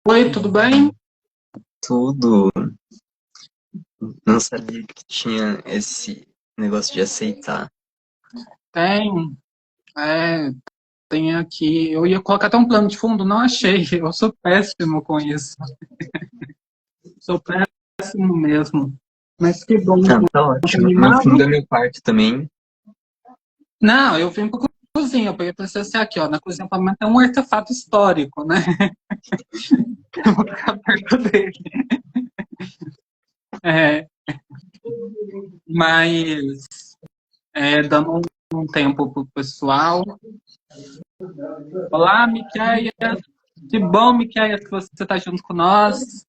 Oi, tudo bem? Tudo. Não sabia que tinha esse negócio de aceitar. Tem, é, tem aqui. Eu ia colocar até um plano de fundo, não achei. Eu sou péssimo com isso. Sou péssimo mesmo. Mas que bom, Ah, tá muito ótimo. No fundo animado. é meu quarto também. Não, eu vim para cozinha, eu peguei para ser aqui, ó. Na cozinha para mim tem um artefato histórico, né? Eu vou ficar perto dele. É, mas dando um tempo pro pessoal. Olá, Miquéia. Que bom, Miquéia, que você está junto com nós.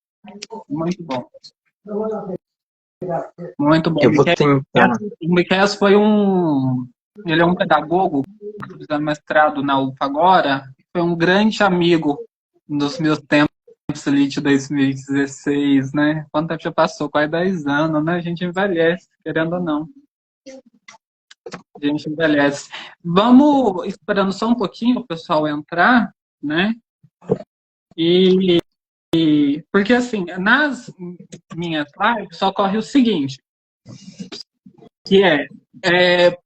Muito bom. Muito bom. Eu vou tentar. O Miqueias foi um. Ele é um pedagogo, estou fazendo mestrado na UFA agora. Foi um grande amigo nos meus tempos ali de 2016, né? Quanto tempo já passou? Quase 10 anos, né? A gente envelhece, querendo ou não. A gente envelhece. Vamos esperando só um pouquinho o pessoal entrar, né? E porque assim, nas minhas lives só ocorre o seguinte, que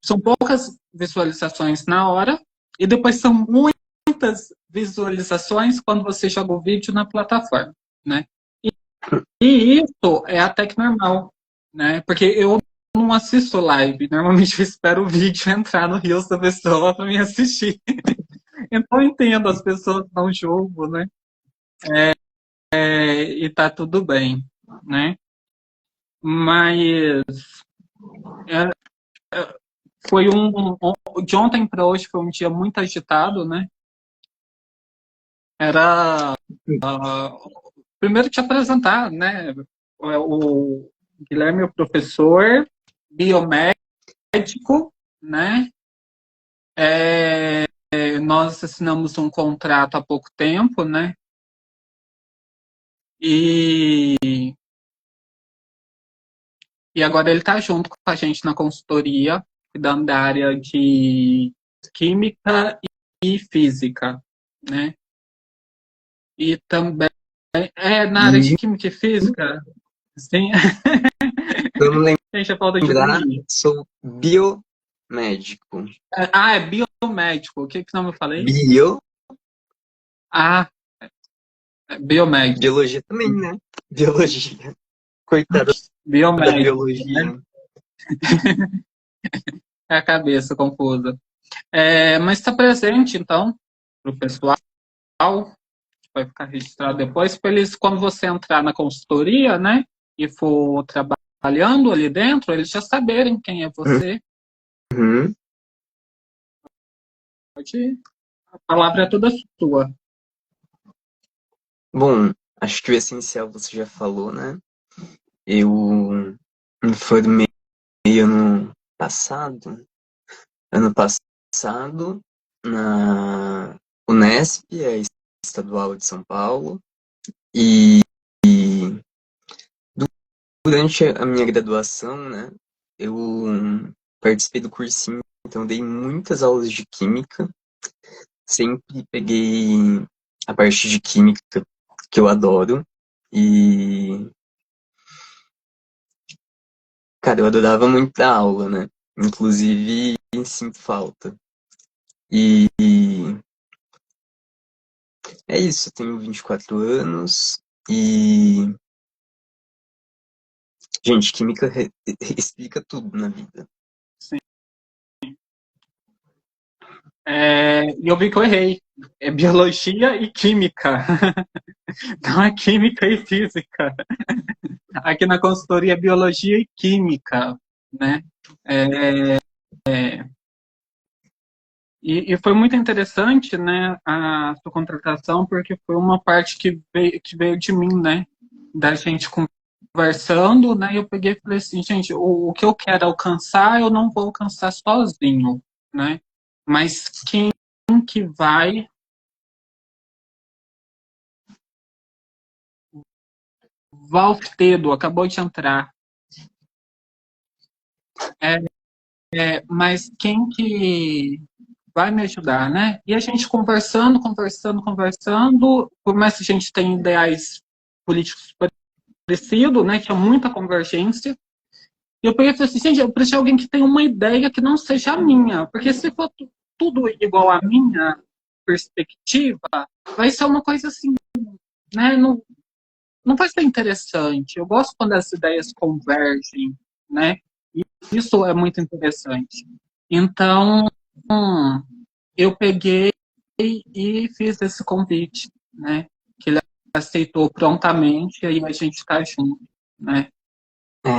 são poucas visualizações na hora e depois são muitas visualizações quando você joga o vídeo na plataforma, né? E isso é até que normal, né? Porque eu não assisto live, normalmente eu espero o vídeo entrar no Reels da pessoa para me assistir. Então eu entendo, as pessoas não julgam, né? E tá tudo bem, né? Mas é, foi de ontem para hoje foi um dia muito agitado, né? Era primeiro te apresentar, né? O Guilherme é o professor biomédico, né? Nós assinamos um contrato há pouco tempo, né? E, e agora ele está junto com a gente na consultoria, cuidando da área de química e física, né? E também na área de E química e física, sim, pra eu não gente, é falta de lembrar, brilho. sou biomédico. É biomédico. O que não eu falei? Bio, Ah, biomédico. biologia também, né? Biologia. Coitada da Biomédico, né? biologia. É a cabeça confusa. Mas está presente, então, para o pessoal, vai ficar registrado depois, para eles, quando você entrar na consultoria, né, e for trabalhando ali dentro, eles já saberem quem é você. Uhum. Pode, a palavra é toda sua. Bom, acho que o essencial você já falou, né? Eu me formei ano passado. Ano passado, na Unesp, a Estadual de São Paulo, e durante a minha graduação, né, eu participei do cursinho, então dei muitas aulas de química, sempre peguei a parte de química que eu adoro, e, cara, eu adorava muito dar aula, né, inclusive sinto falta. E é isso, eu tenho 24 anos, e gente, química explica tudo na vida. Sim. E eu vi que eu errei. É biologia e química. Não é química e física. Aqui na consultoria é biologia e química, né? É, e foi muito interessante, né, a sua contratação, porque foi uma parte que veio de mim, né? Da gente conversando, né? E eu peguei e falei assim, gente, o que eu quero alcançar, eu não vou alcançar sozinho, né? Mas quem que vai. Valfredo acabou de entrar. É, mas quem que vai me ajudar, né? E a gente conversando, por mais que a gente tenha ideais políticos parecidos, né? Tinha muita convergência. E eu peguei e falei assim, gente, eu preciso de alguém que tenha uma ideia que não seja a minha. Porque se for tudo igual à minha perspectiva, vai ser uma coisa assim, né? Não vai ser interessante. Eu gosto quando as ideias convergem, né? E isso é muito interessante. Então, eu peguei e fiz esse convite, né? Que ele aceitou prontamente, e aí a gente está junto, né? É,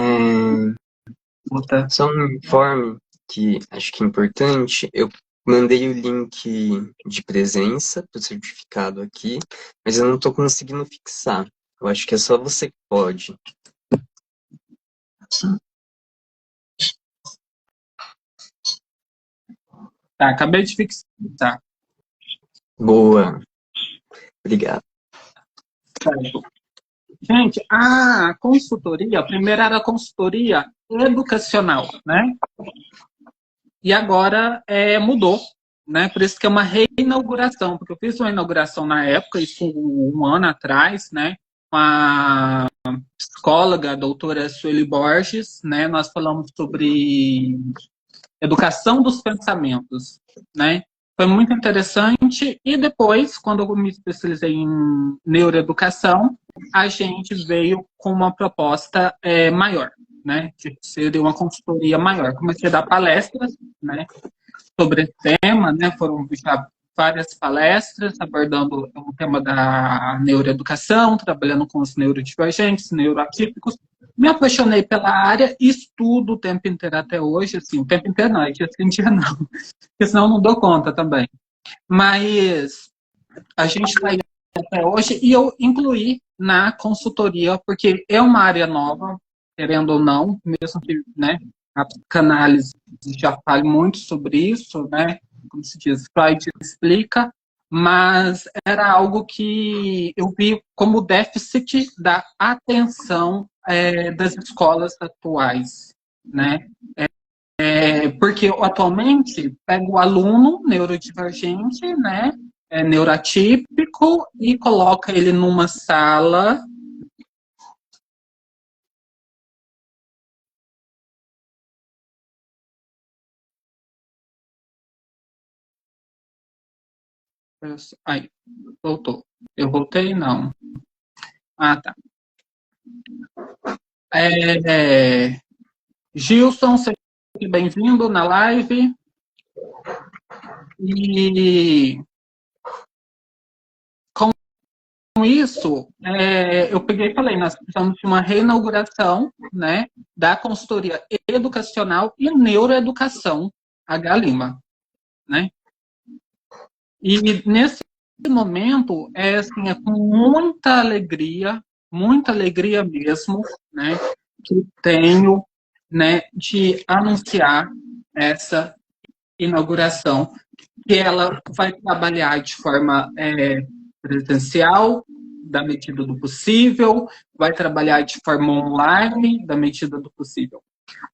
Luta. só um informe que acho que é importante. Eu mandei o link de presença para o certificado aqui, mas eu não estou conseguindo fixar. Eu acho que é só você que pode. Tá, acabei de fixar. Boa. Obrigado. Certo. Gente, a consultoria, a primeira era a consultoria educacional, né? E agora mudou, né? Por isso que é uma reinauguração, porque eu fiz uma inauguração na época, isso um ano atrás, né? Com a psicóloga, a doutora Sueli Borges, né? Nós falamos sobre educação dos pensamentos, né? Foi muito interessante. E depois, quando eu me especializei em neuroeducação, a gente veio com uma proposta maior, né? De ser uma consultoria maior. Comecei a dar palestras, né? Sobre esse tema, né? Foram já várias palestras abordando o tema da neuroeducação, trabalhando com os neurodivergentes, neuroatípicos. Me apaixonei pela área e estudo o tempo inteiro até hoje, assim, o tempo inteiro não, dia sim, dia não, porque senão eu não dou conta também. Mas a gente está aí até hoje e eu incluí na consultoria, porque é uma área nova, querendo ou não, mesmo que, né, a psicanálise já fale muito sobre isso, né, como se diz, Freud explica, mas era algo que eu vi como déficit da atenção das escolas atuais, né? Porque atualmente pega o aluno neurodivergente, né, neuroatípico, e coloca ele numa sala. Aí, voltou. Eu voltei? Não. Ah, tá. Gilson, seja bem-vindo na live. E com isso, eu peguei e falei, nós precisamos de uma reinauguração, né, da consultoria educacional e neuroeducação H. Lima, né? E nesse momento, assim, com muita alegria mesmo, né, que tenho, né, de anunciar essa inauguração, que ela vai trabalhar de forma presencial, da medida do possível, vai trabalhar de forma online, da medida do possível.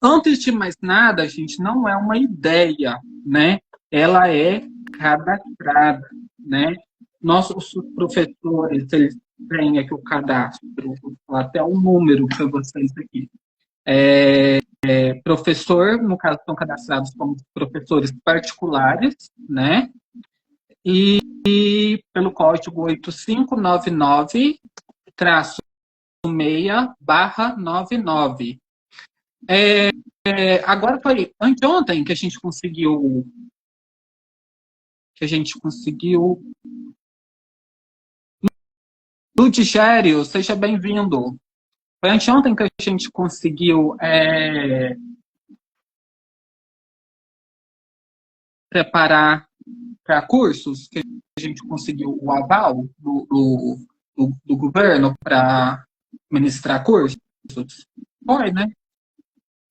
Antes de mais nada, gente, não é uma ideia, né? Ela é cadastrada, né? Nossos professores, eles têm aqui o cadastro, vou falar até um número para vocês aqui. Professor, no caso, estão cadastrados como professores particulares, né? E pelo código 8599-6/99. Agora foi anteontem que a gente conseguiu. Ludigério, seja bem-vindo. Foi anteontem que a gente conseguiu preparar para cursos, que a gente conseguiu o aval do governo para ministrar cursos. Foi, né?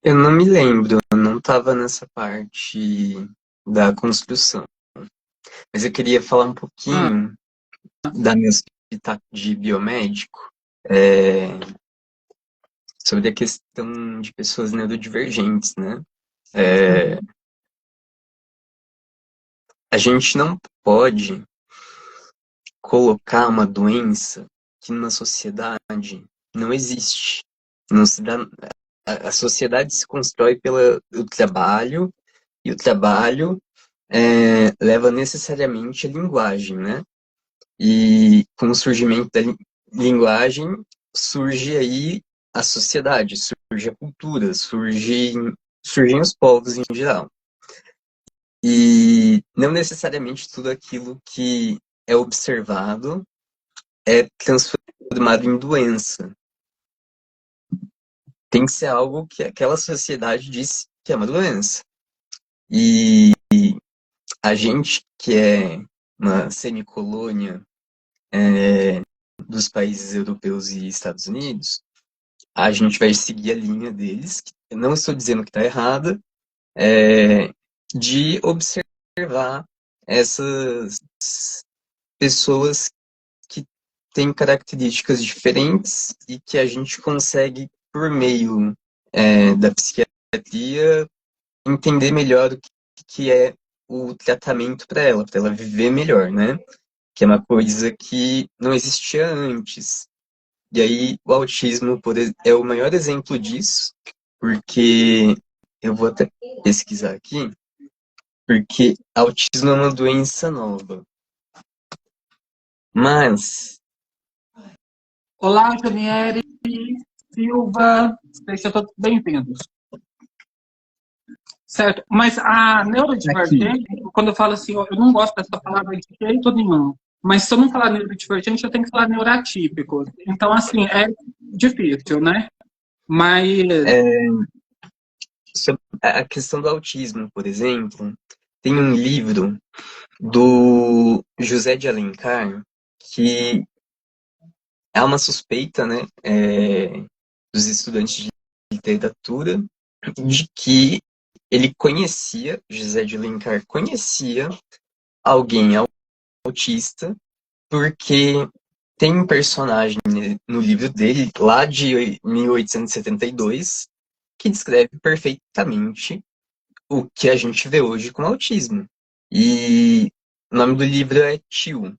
Eu não me lembro, eu não estava nessa parte da construção. Mas eu queria falar um pouquinho da minha hospital de biomédico, sobre a questão de pessoas neurodivergentes, né? a gente não pode colocar uma doença que numa sociedade não existe. Não se dá, a sociedade se constrói pelo trabalho, e o trabalho leva necessariamente a linguagem, né? E com o surgimento da linguagem, surge aí a sociedade, surge a cultura, surgem os povos em geral. E não necessariamente tudo aquilo que é observado é transformado em doença. Tem que ser algo que aquela sociedade diz que é uma doença. E a gente, que é uma semicolônia dos países europeus e Estados Unidos, a gente vai seguir a linha deles, que eu não estou dizendo que está errada, de observar essas pessoas que têm características diferentes e que a gente consegue, por meio da psiquiatria, entender melhor o que é o tratamento para ela viver melhor, né? Que é uma coisa que não existia antes. E aí o autismo é o maior exemplo disso, porque eu vou até pesquisar aqui, porque autismo é uma doença nova. Mas Olá, Janieri, Silva, sejam todos bem-vindos. Certo, mas a neurodivergente, quando eu falo assim, eu não gosto dessa palavra de jeito nenhum, mas se eu não falar neurodivergente, eu tenho que falar neuroatípico. Então, assim, é difícil, né? Mas... sobre a questão do autismo, por exemplo, tem um livro do José de Alencar que há uma suspeita, né, dos estudantes de literatura de que ele conhecia, José de Alencar conhecia alguém autista, porque tem um personagem no livro dele, lá de 1872, que descreve perfeitamente o que a gente vê hoje com autismo. E o nome do livro é Tio,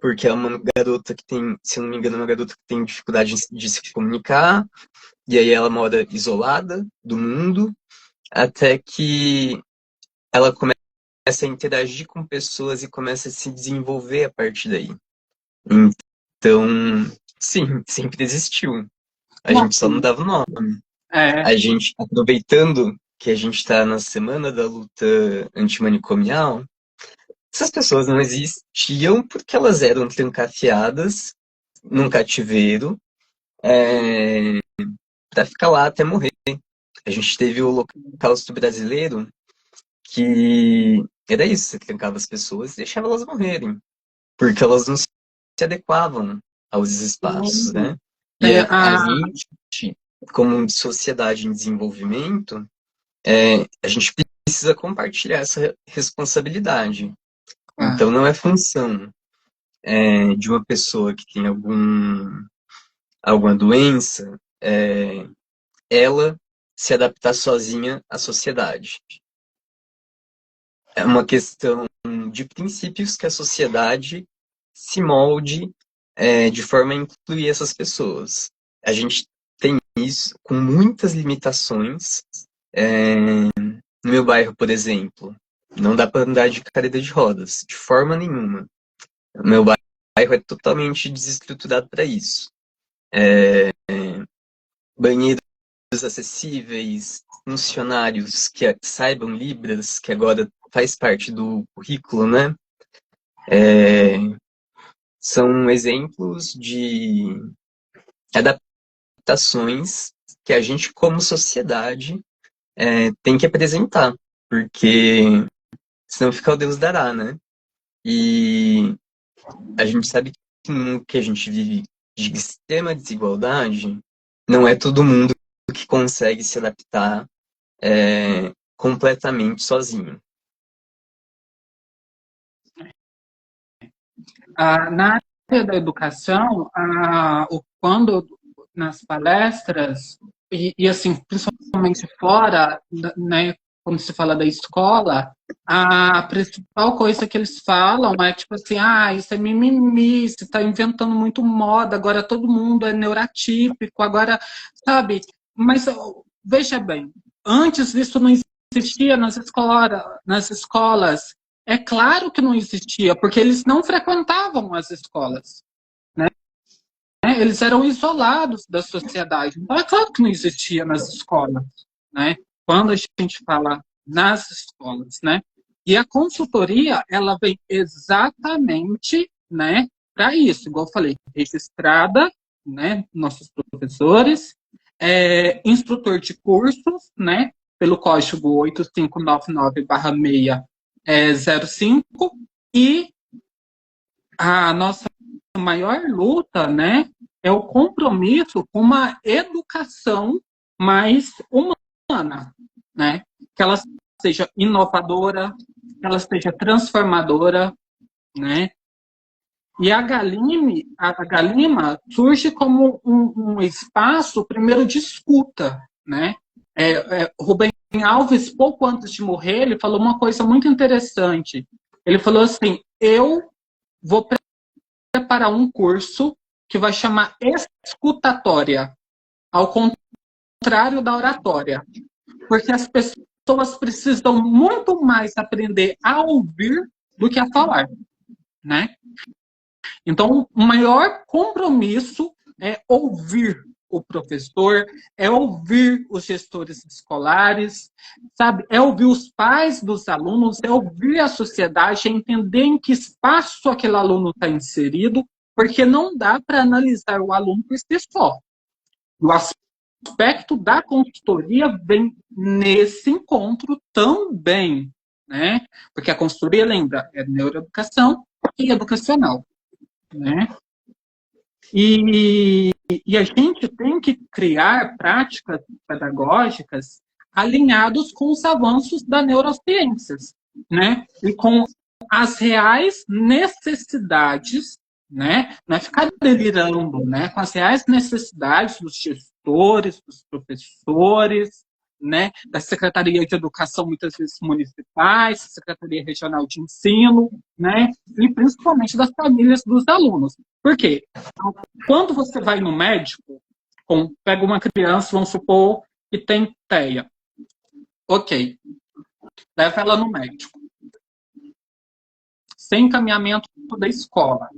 porque é uma garota que tem, se eu não me engano, uma garota que tem dificuldade de se comunicar, e aí ela mora isolada do mundo, até que ela começa a interagir com pessoas e começa a se desenvolver a partir daí. Então, sim, sempre existiu. A gente só não dava o nome. A gente, aproveitando que a gente está na semana da luta antimanicomial, essas pessoas não existiam porque elas eram trancafiadas num cativeiro para ficar lá até morrer. A gente teve o Holocausto Brasileiro, que era isso, você trancava as pessoas e deixava elas morrerem, porque elas não se adequavam aos espaços, né? E a gente, como sociedade em desenvolvimento, a gente precisa compartilhar essa responsabilidade. Então não é função de uma pessoa que tem alguma doença, ela se adaptar sozinha à sociedade. É uma questão de princípios que a sociedade se molde de forma a incluir essas pessoas. A gente tem isso com muitas limitações. No meu bairro, por exemplo, não dá para andar de cadeira de rodas, de forma nenhuma. O meu bairro é totalmente desestruturado para isso. Banheiros acessíveis, funcionários que saibam Libras, que agora faz parte do currículo, né? São exemplos de adaptações que a gente, como sociedade, tem que apresentar, porque senão fica o Deus dará, né? E a gente sabe que no mundo que a gente vive de extrema desigualdade, não é todo mundo que consegue se adaptar completamente sozinho. Na área da educação, quando nas palestras, e assim, principalmente fora, né, quando se fala da escola, a principal coisa que eles falam é tipo assim, isso é mimimi, você está inventando muito moda, agora todo mundo é neurotípico, agora, sabe? Mas veja bem, antes isso não existia nas escolas. É claro que não existia, porque eles não frequentavam as escolas, né? Eles eram isolados da sociedade. Então, é claro que não existia nas escolas, né? Quando a gente fala nas escolas, né? E a consultoria, ela vem exatamente, né, para isso, igual eu falei, registrada, né, nossos professores, instrutor de cursos, né, pelo código 8599/605, e a nossa maior luta, né, é o compromisso com uma educação mais humana, né, que ela seja inovadora, que ela seja transformadora, né. E a Galima surge como um espaço, primeiro, de escuta, né. Rubem Alves, pouco antes de morrer, ele falou uma coisa muito interessante. Ele falou assim: eu vou preparar um curso que vai chamar escutatória, ao contrário da oratória. Porque as pessoas precisam muito mais aprender a ouvir do que a falar, né? Então, o maior compromisso é ouvir o professor, é ouvir os gestores escolares, sabe? É ouvir os pais dos alunos, é ouvir a sociedade, é entender em que espaço aquele aluno está inserido, porque não dá para analisar o aluno por si só. O aspecto da consultoria vem nesse encontro também, né? Porque a consultoria, lembra, é neuroeducação e educacional, né? E a gente tem que criar práticas pedagógicas alinhados com os avanços das neurociências, né? E com as reais necessidades, né? Não é ficar delirando, né? Com as reais necessidades dos gestores, dos professores, né? Da Secretaria de Educação, muitas vezes municipais, Secretaria Regional de Ensino, né? E principalmente das famílias dos alunos. Por quê? Quando você vai no médico, pega uma criança, vamos supor, que tem TEA. Ok. Leva ela no médico. Sem encaminhamento da escola.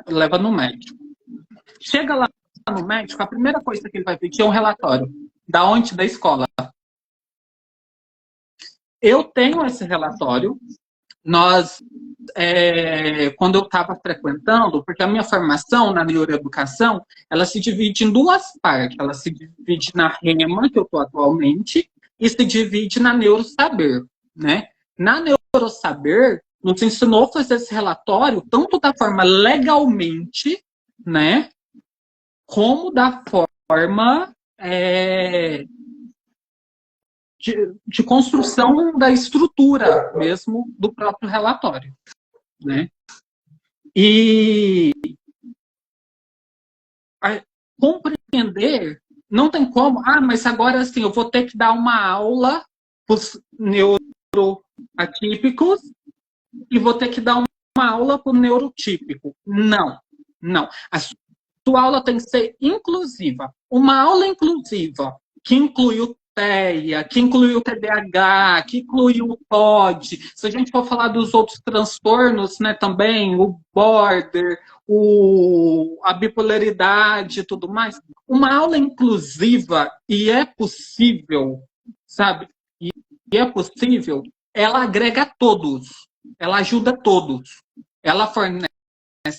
Leva no médico. Chega lá no médico, a primeira coisa que ele vai pedir é um relatório. Da onde? Da escola. Eu tenho esse relatório. Quando eu estava frequentando, porque a minha formação na neuroeducação, ela se divide em duas partes. Ela se divide na REMA, que eu estou atualmente, e se divide na neurosaber, né? Na neurosaber, nos ensinou a fazer esse relatório, tanto da forma legalmente, né? Como da forma de construção da estrutura mesmo do próprio relatório, né? E compreender, não tem como, mas agora assim, eu vou ter que dar uma aula para os neuroatípicos e vou ter que dar uma aula para o neurotípico. Não, não. A sua aula tem que ser inclusiva. Uma aula inclusiva que inclui o TEA, que inclui o TDAH, que inclui o TOD. Se a gente for falar dos outros transtornos, né, também, o border, a bipolaridade e tudo mais, uma aula inclusiva, e é possível, sabe? E é possível, ela agrega a todos, ela ajuda todos, ela fornece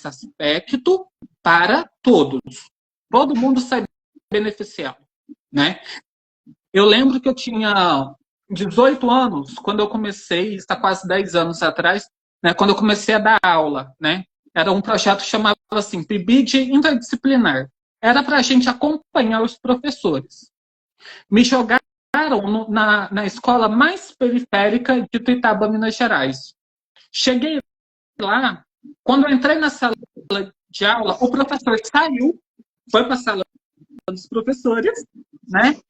aspecto para todos. Todo mundo sai beneficiado, né? Eu lembro que eu tinha 18 anos quando eu comecei, está quase 10 anos atrás, né, quando eu comecei a dar aula, né? Era um projeto que chamava assim, PIBID interdisciplinar. Era para a gente acompanhar os professores. Me jogaram na escola mais periférica de Tuiutaba, Minas Gerais. Cheguei lá, quando eu entrei na sala de aula, o professor saiu, foi para a sala dos professores, né?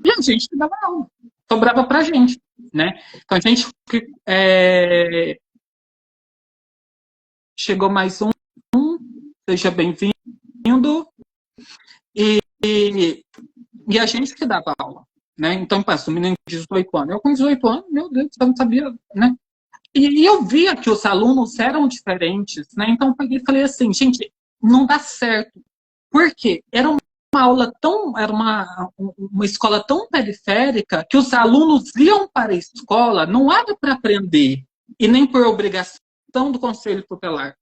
E a gente que dava aula. Sobrava pra gente, né? Então a gente chegou mais um, seja bem-vindo, e a gente que dava aula, né? Então, passa, o menino de 18 anos. Eu com 18 anos, meu Deus, eu não sabia, né? E eu via que os alunos eram diferentes, né? Então, eu peguei e falei assim, gente, não dá certo. Por quê? Era uma aula tão, era uma escola tão periférica que os alunos iam para a escola não era para aprender e nem por obrigação do conselho tutelar.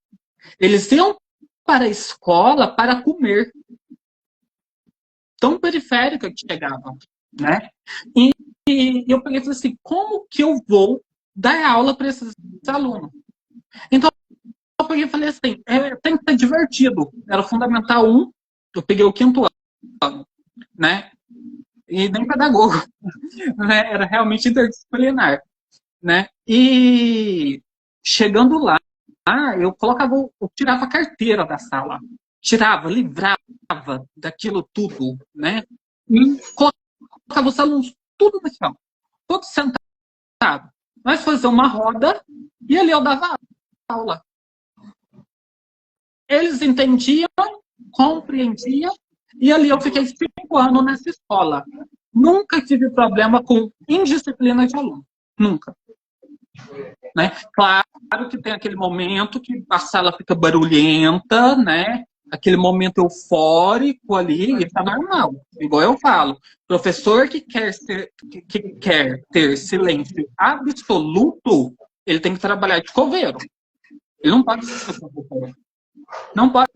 Eles iam para a escola para comer. Tão periférica que chegava, né? E eu peguei e falei assim, como que eu vou dar aula para esses alunos? Então, eu peguei e falei assim, tem que ser divertido. Era o Fundamental 1, eu peguei o 5º ano, né? E nem pedagogo, né? Era realmente interdisciplinar, né? E chegando lá, eu tirava a carteira da sala, tirava, livrava daquilo tudo, né? E colocava os alunos tudo no chão, todos sentados. Nós fazíamos uma roda e ali eu dava aula. Eles entendiam, compreendiam, e ali eu fiquei 5 anos nessa escola. Nunca tive problema com indisciplina de aluno. Nunca. Né? Claro que tem aquele momento que a sala fica barulhenta, né? Aquele momento eufórico ali, e tá normal. Igual eu falo, professor que quer ter silêncio absoluto, ele tem que trabalhar de coveiro. Ele não pode ser professor. Não pode,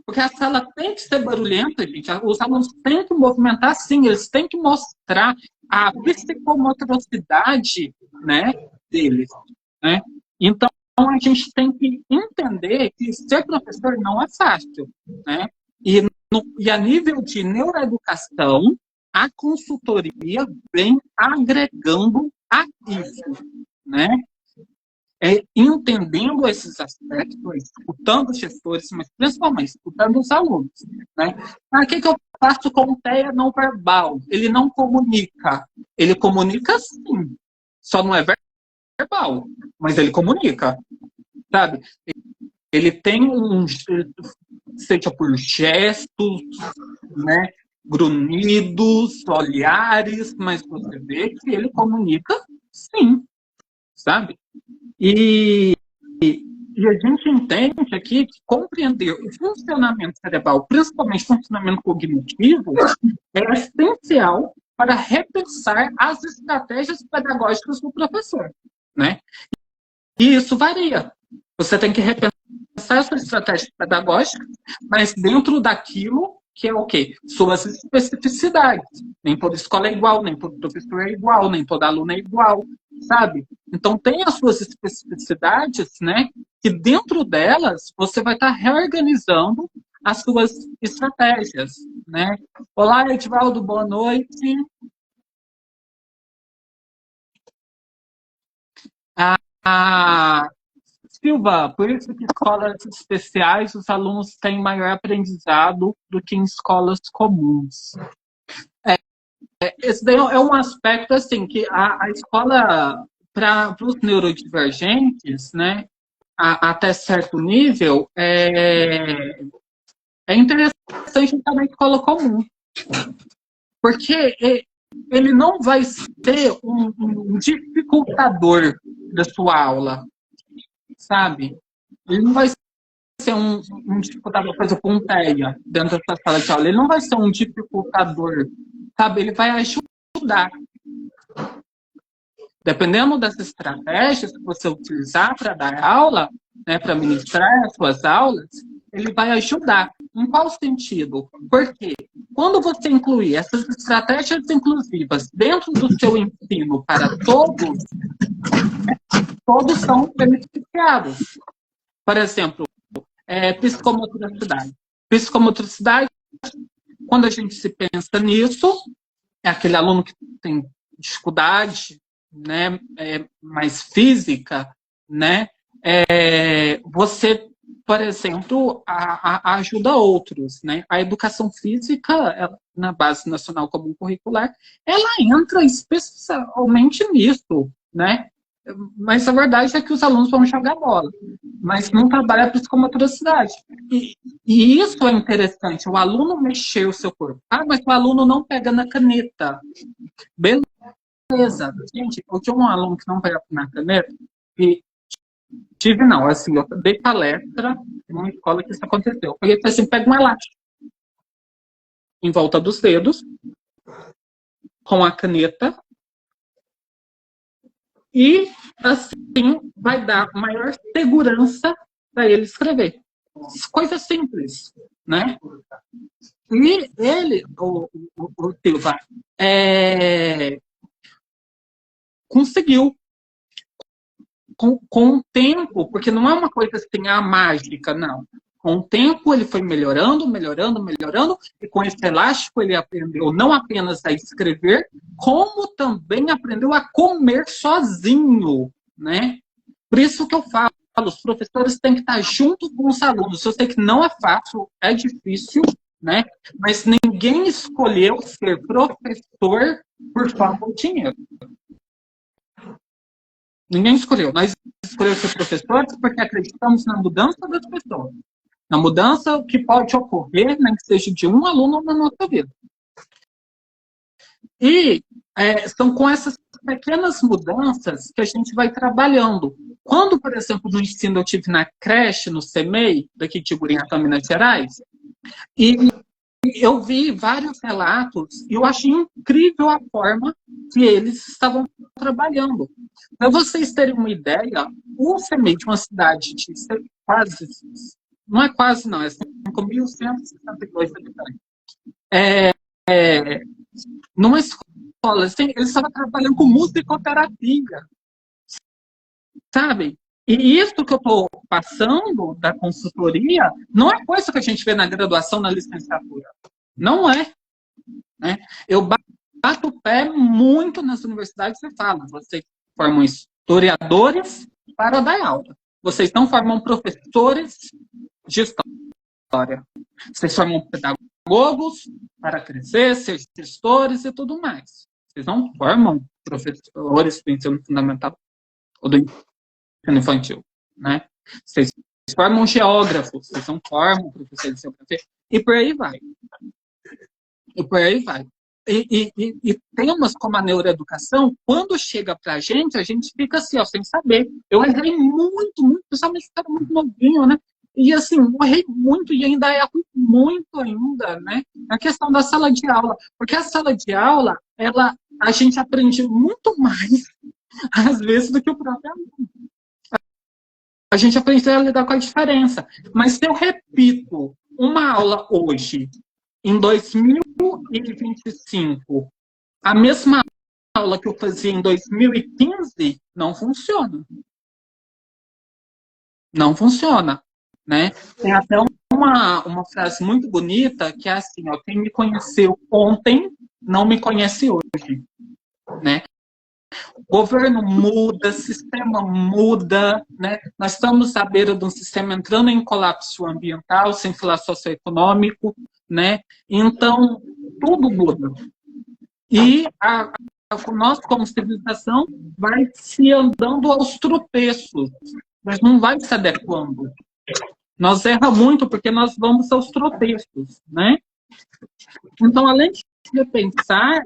porque a sala tem que ser barulhenta, gente. Os alunos têm que movimentar, sim, eles têm que mostrar a psicomotricidade, né, deles, né? Então, a gente tem que entender que ser professor não é fácil, né? E a nível de neuroeducação, a consultoria vem agregando a isso, né? Entendendo esses aspectos, escutando os gestores, mas principalmente escutando os alunos. Né? O que eu faço com o TEA não verbal? Ele não comunica. Ele comunica sim, só não é verbal, mas ele comunica, sabe? Ele tem seja por gestos, né? Grunhidos, olhares, mas você vê que ele comunica sim, sabe? E a gente entende aqui que compreender o funcionamento cerebral, principalmente o funcionamento cognitivo, é essencial para repensar as estratégias pedagógicas do professor, né? E isso varia. Você tem que repensar suas estratégias pedagógicas, mas dentro daquilo que é o quê? Suas especificidades. Nem toda escola é igual, nem todo professor é igual, nem toda aluna é igual, sabe? Então, tem as suas especificidades, né? Que dentro delas, você vai estar reorganizando as suas estratégias, né? Olá, Edvaldo, boa noite. Silva, por isso que escolas especiais os alunos têm maior aprendizado do que em escolas comuns. Esse daí é um aspecto assim que a escola para os neurodivergentes, né, até certo nível, é interessante estar na escola comum, porque ele não vai ser um dificultador da sua aula, sabe? Ele não vai ser um dificultador, por exemplo, um TEA dentro da sala de aula. Ele não vai ser um dificultador, sabe? Ele vai ajudar. Dependendo das estratégias que você utilizar para dar aula, né, para ministrar as suas aulas, ele vai ajudar. Em qual sentido? Porque quando você incluir essas estratégias inclusivas dentro do seu ensino para todos, todos são beneficiados. Por exemplo, psicomotricidade. Psicomotricidade, quando a gente se pensa nisso, é aquele aluno que tem dificuldade, né, mais física, né? Você, por exemplo, ajuda outros, né? A educação física, ela, na Base Nacional Comum Curricular, ela entra especialmente nisso, né? Mas a verdade é que os alunos vão jogar bola, mas não trabalha a psicomotricidade. E isso é interessante, o aluno mexer o seu corpo. Ah, mas o aluno não pega na caneta. Beleza. Gente, eu tinha um aluno que não pega na caneta e tive não, assim, eu dei palestra numa escola que isso aconteceu. Eu falei assim, pega um elástico em volta dos dedos, com a caneta, e assim vai dar maior segurança para ele escrever. Coisa simples, né? E ele, o Silva, conseguiu com o tempo, porque não é uma coisa assim, a mágica, não. Com o tempo ele foi melhorando, e com esse elástico ele aprendeu não apenas a escrever, como também aprendeu a comer sozinho, né? Por isso que eu falo, os professores têm que estar junto com os alunos. Eu sei que não é fácil, é difícil, né? Mas ninguém escolheu ser professor por falta de dinheiro. Ninguém escolheu. Nós escolhemos ser professores porque acreditamos na mudança das pessoas. Na mudança que pode ocorrer, nem que seja de um aluno na nossa vida. E são com essas pequenas mudanças que a gente vai trabalhando. Quando, por exemplo, no ensino eu estive na creche, no CEMEI, daqui de Gurinhatá, Minas Gerais, e eu vi vários relatos e eu achei incrível a forma que eles estavam trabalhando. Para vocês terem uma ideia, o CEMEI de uma cidade de quase, não é quase não, é 5.162 habitantes. Numa escola, assim, eles estavam trabalhando com musicoterapia, sabe? E isso que eu estou passando da consultoria não é coisa que a gente vê na graduação, na licenciatura. Não é. Né? Eu bato o pé muito nas universidades e falo, vocês formam historiadores para dar aula. Vocês não formam professores de história. Vocês formam pedagogos para crescer, ser gestores e tudo mais. Vocês não formam professores do ensino fundamental ou do ensino infantil, né? Vocês formam geógrafos, vocês não formam professores de geografia, e por aí vai. E por aí vai. E temas como a neuroeducação, quando chega pra gente, a gente fica assim, ó, sem saber. Eu errei muito, principalmente porque era muito novinho, né? E assim, eu errei muito e ainda erro muito ainda, né? A questão da sala de aula. Porque a sala de aula, a gente aprende muito mais, às vezes, do que o próprio aluno. A gente aprende a lidar com a diferença. Mas se eu repito uma aula hoje, em 2025, a mesma aula que eu fazia em 2015, não funciona. Não funciona, né? Tem até uma frase muito bonita que é assim, ó, quem me conheceu ontem não me conhece hoje, né? O governo muda, sistema muda, né? Nós estamos à beira de um sistema entrando em colapso ambiental, sem falar socioeconômico, né? Então, tudo muda. E nós, como civilização, vai se andando aos tropeços, mas não vai se adequando. Nós erramos muito porque nós vamos aos tropeços, né? Então, além de pensar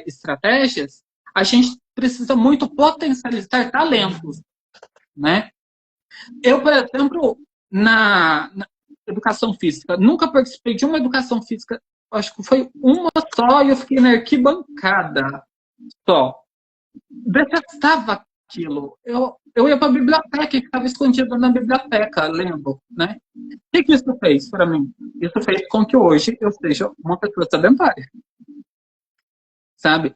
estratégias, a gente precisa muito potencializar talentos, né? Eu, por exemplo, na educação física, nunca participei de uma educação física, acho que foi uma só, e eu fiquei na arquibancada só. Detestava aquilo. Eu ia para a biblioteca, que estava escondido na biblioteca, lendo, né? O que isso fez para mim? Isso fez com que hoje eu seja uma pessoa sedentária. Sabe?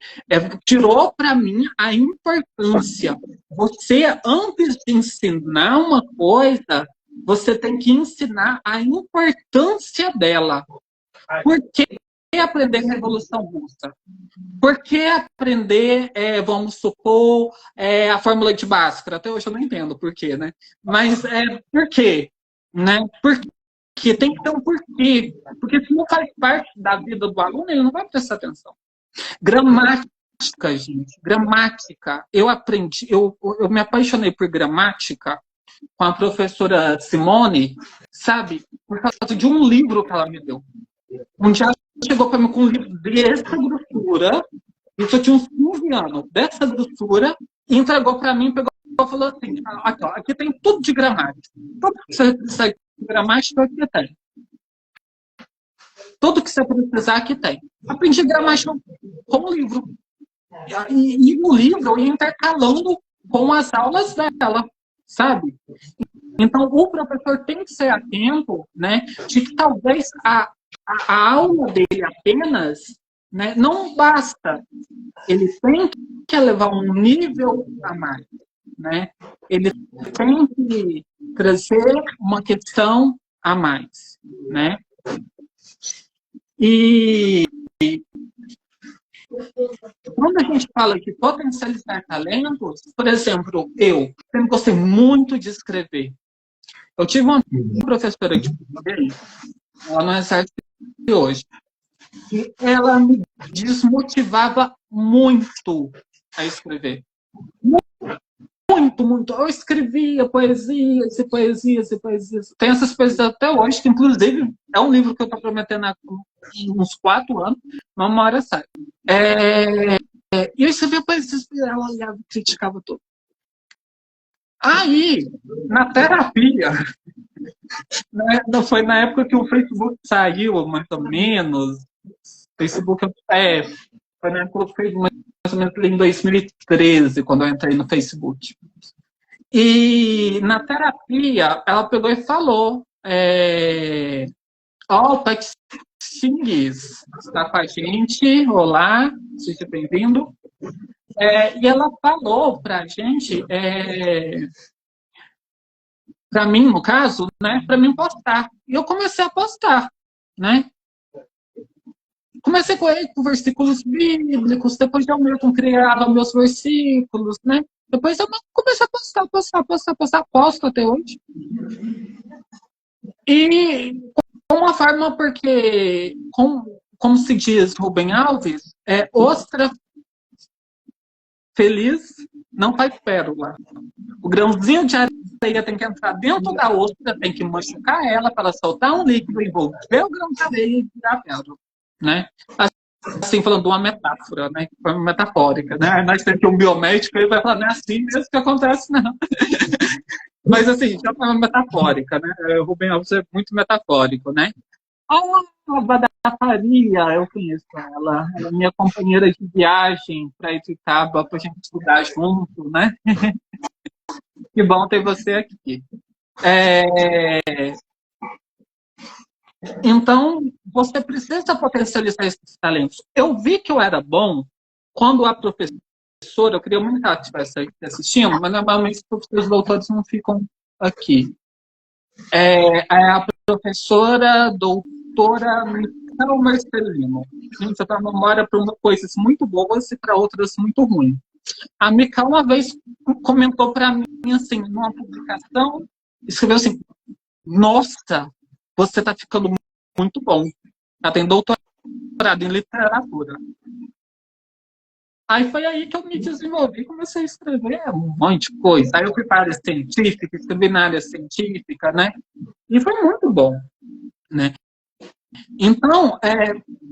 Tirou para mim a importância. Você, antes de ensinar uma coisa, você tem que ensinar a importância dela. Por que aprender Revolução Russa? Por que aprender, vamos supor, a fórmula de Bhaskara? Até hoje eu não entendo por quê, né? Mas por quê? né? Porque tem que ter um porquê. Porque se não faz parte da vida do aluno, ele não vai prestar atenção. Gramática, gente, gramática. Eu aprendi, eu me apaixonei por gramática com a professora Simone, sabe? Por causa de um livro que ela me deu. Um dia ela chegou para mim com um livro dessa grossura, isso eu tinha uns 15 anos, dessa grossura, e entregou para mim, pegou e falou assim, aqui, ó, aqui tem tudo de gramática. Tudo que você precisa de gramática, aqui tem. Tudo que você precisar, aqui tem. Aprendi gramática com o livro. E o livro eu ia intercalando com as aulas dela, sabe? Então, o professor tem que ser atento, né, de que talvez a aula dele apenas, né, não basta. Ele tem que elevar um nível a mais, né? Ele tem que trazer uma questão a mais, né? E quando a gente fala de potencializar talentos, por exemplo, eu sempre gostei muito de escrever. Eu tive uma professora de português, ela não exerce hoje, e ela me desmotivava muito a escrever. Muito, muito. Eu escrevia poesias e poesias e poesias. Tem essas poesias até hoje, que inclusive é um livro que eu estou prometendo há uns 4 anos, uma hora sai. E eu escrevia poesias e ela olhava e criticava tudo. Aí, na terapia, né, foi na época que o Facebook saiu, mais ou menos. Facebook foi na época que eu fiz mais ou menos em 2013, quando eu entrei no Facebook. E na terapia, ela pegou e falou: ó, o Pat Singis está com a gente, olá, seja bem-vindo. E ela falou pra gente, pra mim, no caso, né, pra mim postar. E eu comecei a postar, né? Comecei com versículos bíblicos, depois eu mesmo criava meus versículos, né? Depois eu comecei a postar, posto até hoje. E com uma forma, porque, como se diz Rubem Alves, ostra feliz não faz pérola. O grãozinho de areia tem que entrar dentro da ostra, tem que machucar ela para ela soltar um líquido, envolver o grão de areia e virar pérola, né? Assim, falando de uma metáfora, né? Metafórica, né? Nós temos que um biomédico, ele vai falar, não é assim mesmo que acontece, não. Mas, assim, já foi uma metafórica, né? O Rubem Alves é muito metafórico, né? A Badataria, eu conheço ela. Ela é minha companheira de viagem para Ituiutaba, para a gente estudar junto, né? Que bom ter você aqui. Então, você precisa potencializar esses talentos. Eu vi que eu era bom quando a professora, eu queria muito que ela estivesse assistindo, mas normalmente os doutores não ficam aqui. A professora doutora Micael Marcelino. Gente, eu tenho memória para coisas muito boas e para outras muito ruins. A Micael uma vez comentou para mim, assim, numa publicação, escreveu assim: nossa, você está ficando muito bom. Ela tem doutorado em literatura. Aí foi aí que eu me desenvolvi, comecei a escrever um monte de coisa. Aí eu fui para a área científica, escrevi na área científica, né? E foi muito bom, né? Então,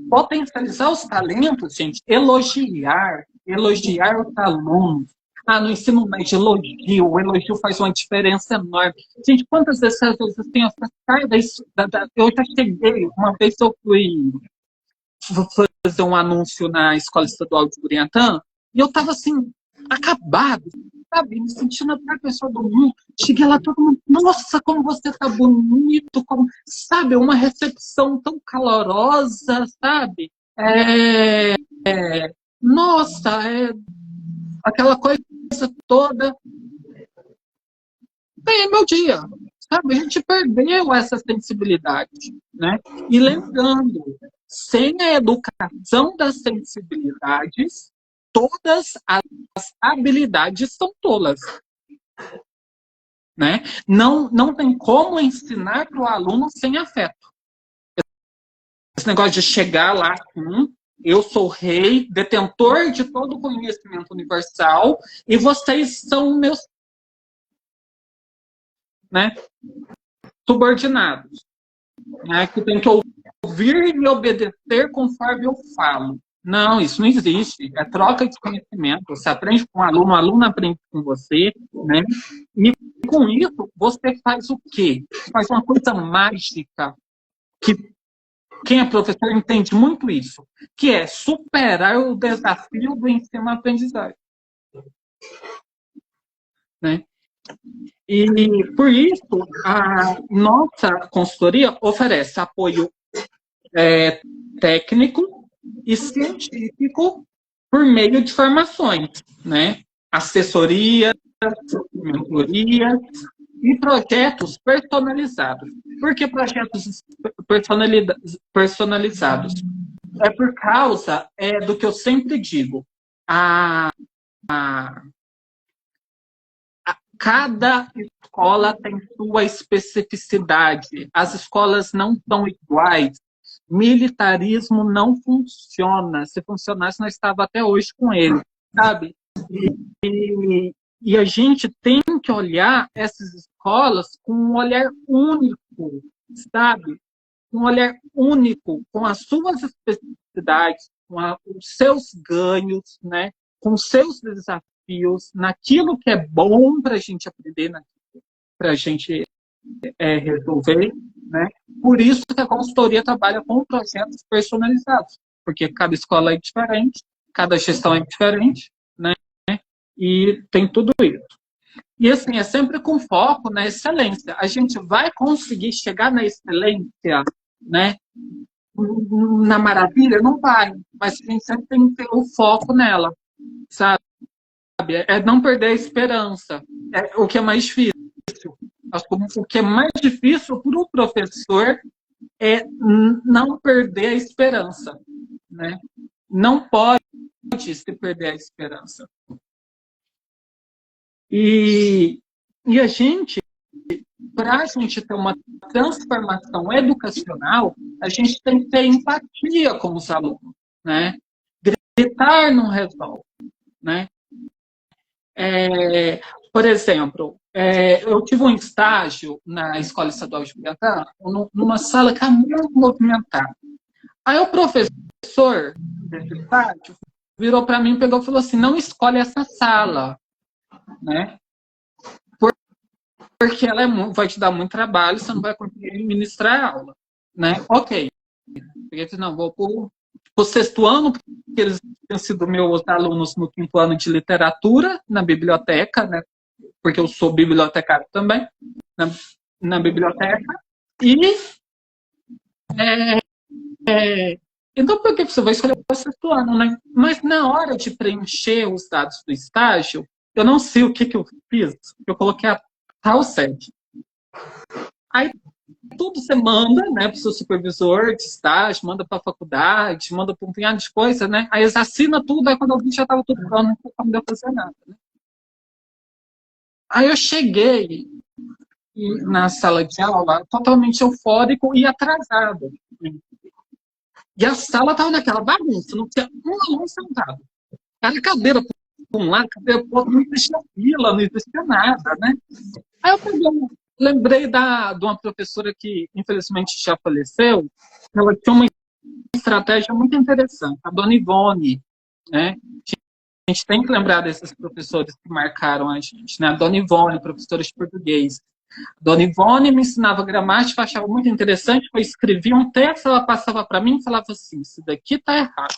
potencializar os talentos, gente, elogiar os alunos. No ensino médio, o elogio faz uma diferença enorme. Gente, quantas vezes tem essa saia eu já cheguei, uma vez eu fui fazer um anúncio na Escola Estadual de Buriatã, e eu tava assim, acabado, sabe, me sentindo a pior pessoa do mundo. Cheguei lá, todo mundo, nossa, como você tá bonito, como, sabe, uma recepção tão calorosa, sabe? Nossa, aquela coisa toda. Bem, é meu dia, sabe? A gente perdeu essa sensibilidade, né? E lembrando, sem a educação das sensibilidades, todas as habilidades são tolas. né? Não tem como ensinar para o aluno sem afeto. Esse negócio de chegar lá, eu sou o rei, detentor de todo o conhecimento universal, e vocês são meus, né, subordinados, né, que tem que ouvir e obedecer conforme eu falo. Não, isso não existe. É troca de conhecimento. Você aprende com o aluno aprende com você, né? E com isso, você faz o quê? Faz uma coisa mágica que quem é professor entende muito isso, que é superar o desafio do ensino-aprendizagem. Né? E, por isso, a nossa consultoria oferece apoio técnico e científico por meio de formações, né? Assessoria, mentoria e projetos personalizados. Por que projetos personalizados? É por causa do que eu sempre digo. Cada escola tem sua especificidade. As escolas não são iguais. Militarismo não funciona. Se funcionasse, nós estávamos até hoje com ele, sabe? E a gente tem que olhar essas escolas com um olhar único, sabe? Um olhar único, com as suas especificidades, com os seus ganhos, né? Com os seus desafios, naquilo que é bom para a gente aprender, para a gente resolver, né? Por isso que a consultoria trabalha com projetos personalizados, porque cada escola é diferente, cada gestão é diferente, né? E tem tudo isso. E assim, é sempre com foco na excelência. A gente vai conseguir chegar na excelência, né? Na maravilha? Não vai, mas a gente sempre tem que ter o foco nela, sabe? É não perder a esperança. É o que é mais difícil. O que é mais difícil para o professor é não perder a esperança, né? Não pode se perder a esperança. E a gente, para a gente ter uma transformação educacional, a gente tem que ter empatia com os alunos, né? Gritar não resolve, né? Por exemplo, eu tive um estágio na Escola Estadual de Biratã, numa sala que era muito movimentada. Aí o professor desse estágio virou para mim, pegou e falou assim: não escolhe essa sala, né? Porque ela vai te dar muito trabalho, você não vai conseguir ministrar a aula, né? Ok. Eu disse, não, vou para o sexto ano, porque eles tinham sido meus alunos no quinto ano de literatura, na biblioteca, né? Porque eu sou bibliotecário também, na biblioteca. E então, por que você vai escolher o sexto ano, né? Mas na hora de preencher os dados do estágio, eu não sei o que eu fiz. Eu coloquei a tal sede. Aí tudo você manda, né, para o seu supervisor de estágio, manda para a faculdade, manda para um punhado de coisa, né? Aí eles assinam tudo, aí quando eu vi já estava tudo pronto, não deu para fazer nada. Né? Aí eu cheguei na sala de aula totalmente eufórico e atrasado. E a sala estava naquela bagunça, não tinha um aluno sentado. Era cadeira para um lado, cadeira para o outro, não existia fila, não existia nada, né? Aí eu lembrei de uma professora que, infelizmente, já faleceu. Ela tinha uma estratégia muito interessante, a Dona Ivone, né? A gente tem que lembrar desses professores que marcaram a gente, né? A Dona Ivone, professora de português. A Dona Ivone me ensinava gramática, eu achava muito interessante, eu escrevia um texto, ela passava para mim e falava assim, isso daqui está errado.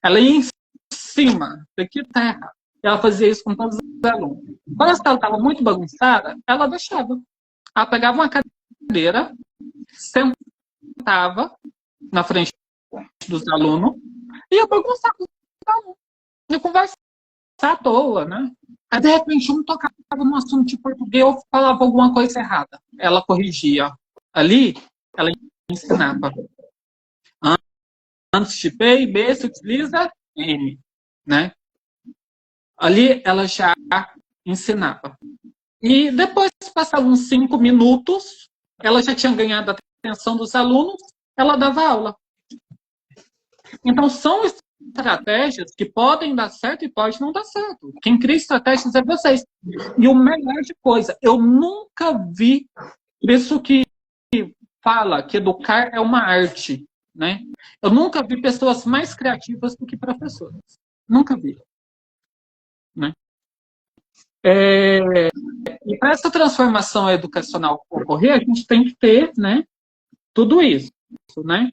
Ela ia em cima, isso daqui está errado. Ela fazia isso com todos os alunos. Quando a sala estava muito bagunçada, ela deixava. Ela pegava uma cadeira, sentava na frente dos alunos e ia bagunçar com os alunos. E conversar à toa, né? Aí, de repente, um tocava no assunto de português ou falava alguma coisa errada. Ela corrigia. Ali, ela ensinava. Antes de P e B, se utiliza N, né? Ali, ela já ensinava. E depois, passavam uns 5 minutos, ela já tinha ganhado a atenção dos alunos, ela dava aula. Então, são estratégias que podem dar certo e pode não dar certo. Quem cria estratégias é vocês. E o melhor de coisa, eu nunca vi isso que fala que educar é uma arte, né? Eu nunca vi pessoas mais criativas do que professores. Nunca vi. Né? E para essa transformação educacional ocorrer, a gente tem que ter, né, tudo isso, né?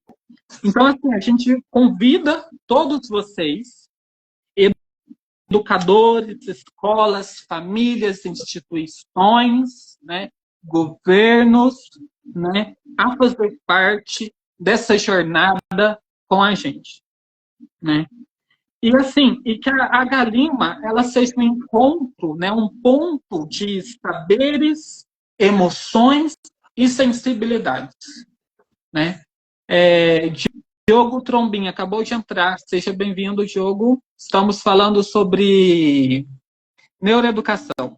Então, assim, a gente convida todos vocês, educadores, escolas, famílias, instituições, né, governos, né, a fazer parte dessa jornada com a gente, né? E assim, e que a Galima ela seja um encontro, né, um ponto de saberes, emoções e sensibilidades, né? Diogo Trombin acabou de entrar, seja bem-vindo, Diogo. Estamos falando sobre neuroeducação,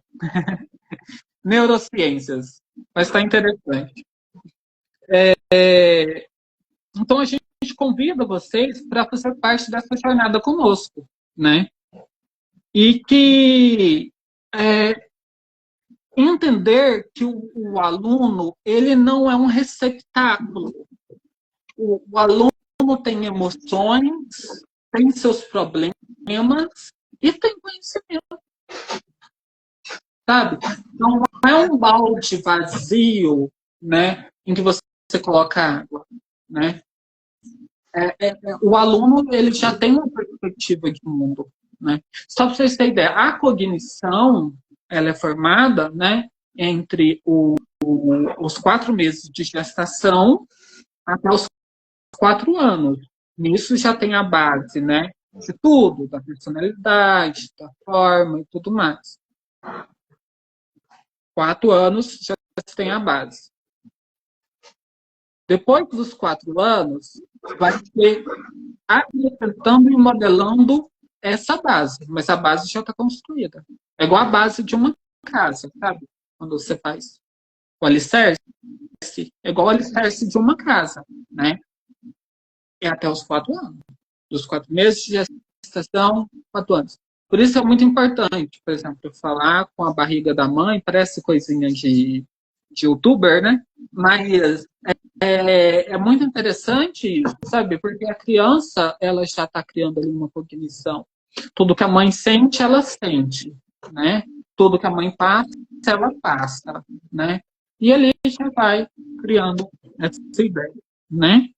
neurociências, mas está interessante. Então a gente convida vocês para fazer parte dessa jornada conosco, né? E que entender que o aluno ele não é um receptáculo. O aluno tem emoções, tem seus problemas e tem conhecimento, sabe? Não é um balde vazio, né, em que você coloca água, né? O aluno ele já tem uma perspectiva de mundo, né? Só para vocês terem ideia, a cognição ela é formada, né, entre os 4 meses de gestação até os 4 anos. Nisso já tem a base, né, de tudo, da personalidade, da forma e tudo mais. 4 anos já tem a base. Depois dos 4 anos, vai ser acrescentando e modelando essa base, mas a base já está construída. É igual a base de uma casa, sabe? Quando você faz o alicerce, é igual o alicerce de uma casa, né? É até os 4 anos. Dos 4 meses de gestação, 4 anos. Por isso é muito importante, por exemplo, falar com a barriga da mãe, parece coisinha de youtuber, né? Mas é muito interessante, sabe? Porque a criança, ela já está criando ali uma cognição. Tudo que a mãe sente, ela sente, né? Tudo que a mãe passa, ela passa, né? E ali já vai criando essa ideia, né?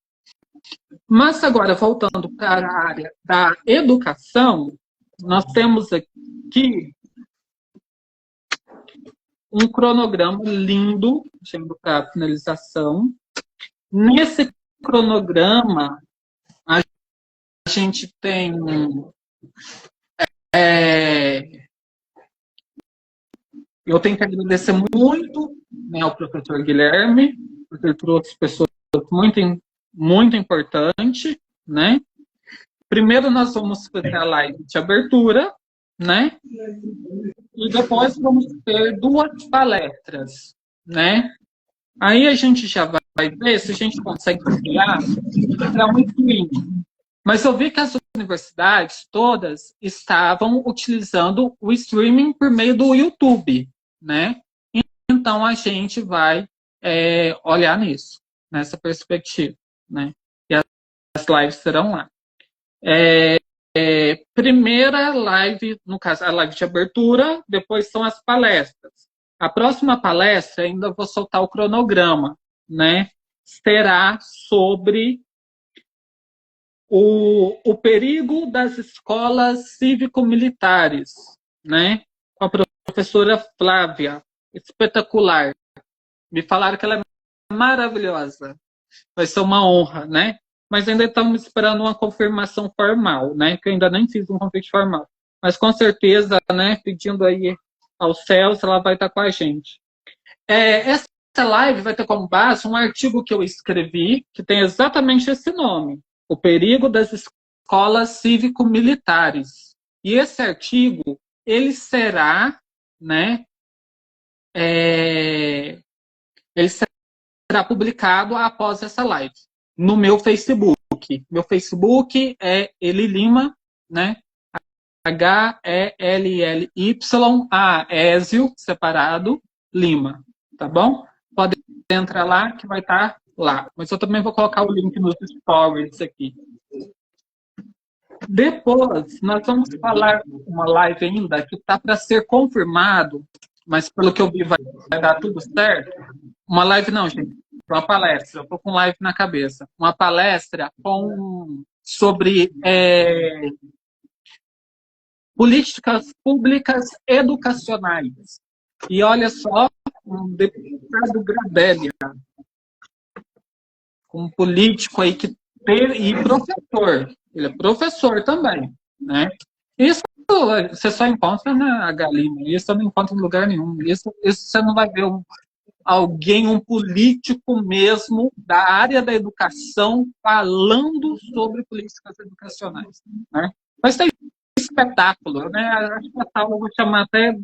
Mas agora, voltando para a área da educação, nós temos aqui um cronograma lindo, chegando para a finalização. Nesse cronograma, a gente tem eu tenho que agradecer muito, né, ao professor Guilherme, porque ele trouxe pessoas muito importantes, né? Primeiro nós vamos fazer a live de abertura, né? E depois vamos ter 2 palestras, né? Aí a gente já vai ver se a gente consegue criar um streaming. Mas eu vi que as universidades todas estavam utilizando o streaming por meio do YouTube, né? Então a gente vai olhar nisso, nessa perspectiva, né? E as lives serão lá. Primeira live, no caso, a live de abertura, depois são as palestras. A próxima palestra, ainda vou soltar o cronograma, né? Será sobre o perigo das escolas cívico-militares, né? Com a professora Flávia, espetacular. Me falaram que ela é maravilhosa. Vai ser uma honra, né? Mas ainda estamos esperando uma confirmação formal, né? Que eu ainda nem fiz um convite formal. Mas com certeza, né? Pedindo aí aos céus, ela vai estar com a gente. Essa live vai ter como base um artigo que eu escrevi, que tem exatamente esse nome. O perigo das escolas cívico-militares. E esse artigo, ele será, né, ele será publicado após essa live no meu Facebook. Meu Facebook é Eli Lima, né? Hellly, Aézio, separado, Lima, tá bom? Pode entrar lá que vai estar lá. Mas eu também vou colocar o link nos stories aqui. Depois, nós vamos falar uma live ainda que está para ser confirmado, mas pelo que eu vi vai dar tudo certo. Uma live não, gente. Uma palestra. Eu estou com live na cabeça. Uma palestra sobre políticas públicas educacionais. E olha só, um deputado Gradelha, um político aí que e professor. Ele é professor também, né? Isso você só encontra na Galima, isso você não encontra em lugar nenhum. Isso você não vai ver um político mesmo da área da educação falando sobre políticas educacionais, né? Mas tem espetáculo, né? Acho que essa aula eu vou chamar até